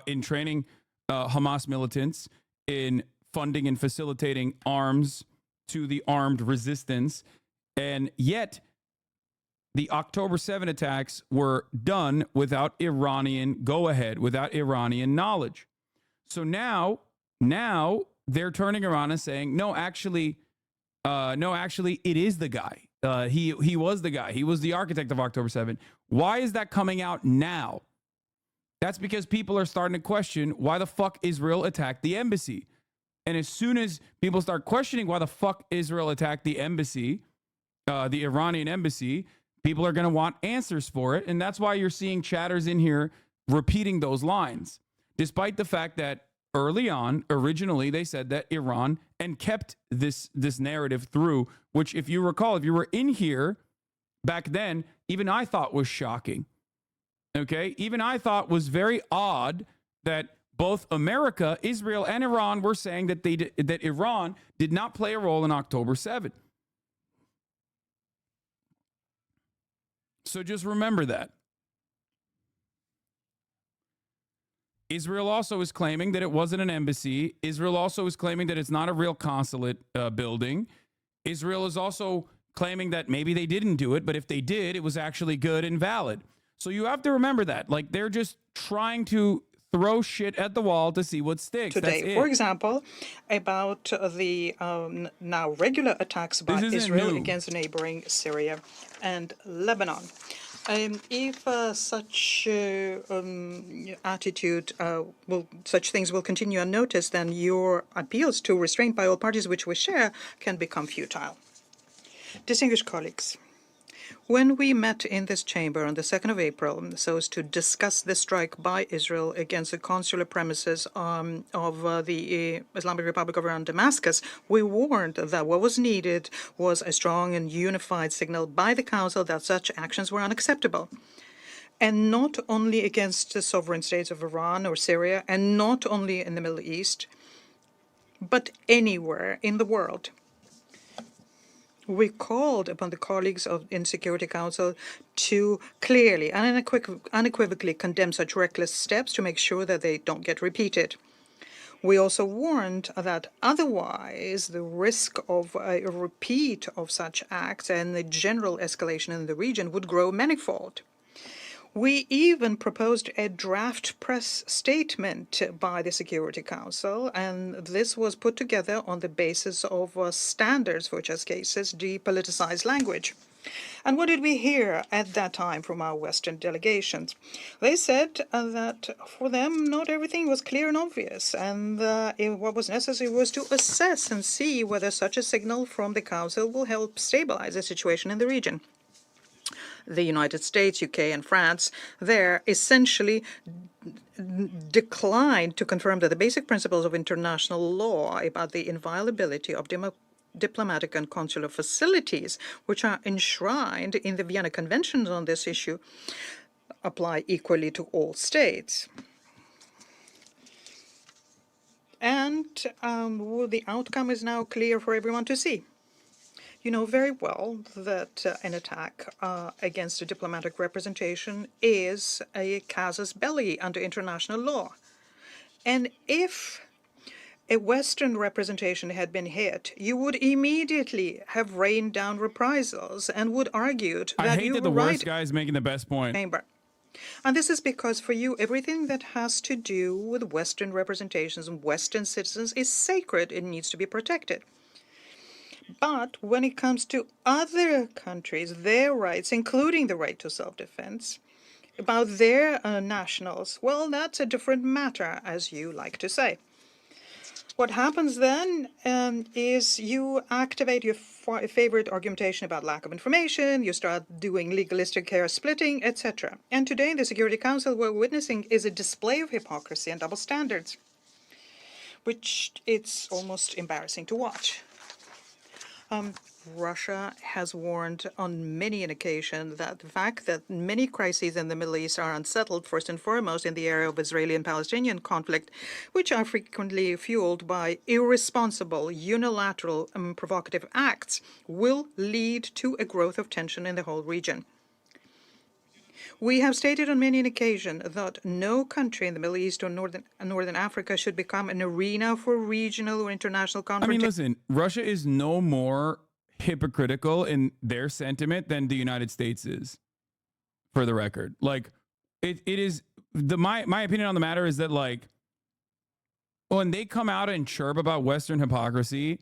in training Hamas militants, in funding and facilitating arms to the armed resistance, and yet the October 7 attacks were done without Iranian go-ahead, without Iranian knowledge. So now they're turning around and saying, no, actually, it is the guy. He was the guy. He was the architect of October 7. Why is that coming out now? That's because people are starting to question why the fuck Israel attacked the embassy. And as soon as people start questioning why the fuck Israel attacked the embassy, the Iranian embassy, people are going to want answers for it. And that's why you're seeing chatters in here repeating those lines, despite the fact that early on, originally, they said that Iran, and kept this narrative through, which, if you recall, if you were in here back then, even I thought was shocking. Okay? Even I thought was very odd that both America, Israel, and Iran were saying that that Iran did not play a role in October 7. So just remember that. Israel also is claiming that it wasn't an embassy. Israel also is claiming that it's not a real consulate building. Israel is also claiming that maybe they didn't do it, but if they did, it was actually good and valid. So you have to remember that. Like, they're just trying to throw shit at the wall to see what sticks. Today, for example, about the now regular attacks by Israel against neighboring Syria and Lebanon. If such attitude, such things will continue unnoticed, then your appeals to restraint by all parties, which we share, can become futile. Distinguished colleagues, when we met in this chamber on the 2nd of April so as to discuss the strike by Israel against the consular premises of the Islamic Republic of Iran, Damascus, we warned that what was needed was a strong and unified signal by the Council that such actions were unacceptable. And not only against the sovereign states of Iran or Syria, and not only in the Middle East, but anywhere in the world. We called upon the colleagues in Security Council to clearly and unequivocally condemn such reckless steps to make sure that they don't get repeated. We also warned that otherwise the risk of a repeat of such acts and the general escalation in the region would grow manifold. We even proposed a draft press statement by the Security Council, and this was put together on the basis of standards for such cases, depoliticized language. And what did we hear at that time from our Western delegations? They said that for them, not everything was clear and obvious, and what was necessary was to assess and see whether such a signal from the Council will help stabilize the situation in the region. The United States, UK, and France there essentially declined to confirm that the basic principles of international law about the inviolability of diplomatic and consular facilities, which are enshrined in the Vienna Conventions on this issue, apply equally to all states. And the outcome is now clear for everyone to see. You know very well that an attack against a diplomatic representation is a casus belli under international law. And if a Western representation had been hit, you would immediately have rained down reprisals and would argue that I hate you that were the worst right. guy is making the best point. Chamber. And this is because for you, everything that has to do with Western representations and Western citizens is sacred. It needs to be protected. But when it comes to other countries, their rights, including the right to self-defense, about their nationals, well, that's a different matter, as you like to say. What happens then is you activate your favorite argumentation about lack of information, you start doing legalistic hair splitting, etc. And today in the Security Council, what we're witnessing is a display of hypocrisy and double standards, which it's almost embarrassing to watch. Russia has warned on many an occasion that the fact that many crises in the Middle East are unsettled, first and foremost in the area of Israeli and Palestinian conflict, which are frequently fueled by irresponsible, unilateral, and provocative acts, will lead to a growth of tension in the whole region. We have stated on many an occasion that no country in the Middle East or Northern Africa should become an arena for regional or international conflict. I mean, listen, Russia is no more hypocritical in their sentiment than the United States is, for the record. Like, it is, my opinion on the matter is that, like, when they come out and chirp about Western hypocrisy,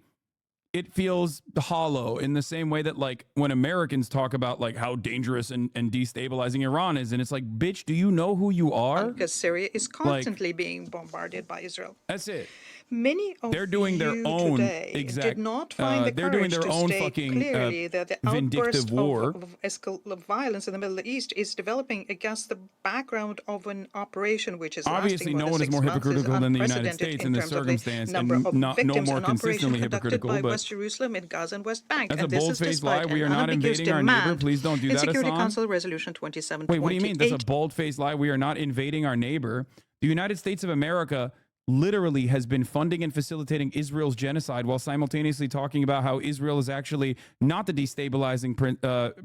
it feels hollow in the same way that, like, when Americans talk about, like, how dangerous and destabilizing Iran is, and it's like, bitch, do you know who you are? Because Syria is constantly being bombarded by Israel. That's it. Many of they're doing their own did not find the courage to state clearly that the outburst of violence in the Middle East is developing against the background of an operation which is obviously no one is more hypocritical than the United States in this circumstance, and no more consistently hypocritical. By but West Jerusalem and Gaza and West Bank. That's and a bold-faced lie. We are not invading our neighbor. Please don't do that, Security Hassan. Council Resolution 2728. Wait, what do you mean? That's a bold-faced lie. We are not invading our neighbor. The United States of America literally has been funding and facilitating Israel's genocide while simultaneously talking about how Israel is actually not the destabilizing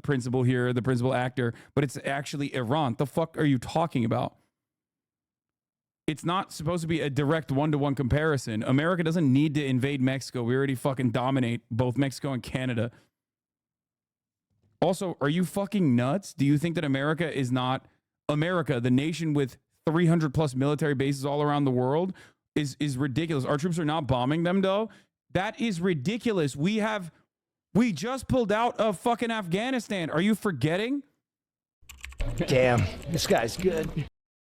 principle here, the principal actor, but it's actually Iran. The fuck are you talking about? It's not supposed to be a direct one-to-one comparison. America doesn't need to invade Mexico. We already fucking dominate both Mexico and Canada. Also, are you fucking nuts? Do you think that America is not America, the nation with 300 plus military bases all around the world, is ridiculous? Our troops are not bombing them, though. That is ridiculous. We just pulled out of fucking Afghanistan. Are you forgetting? Damn, this guy's good.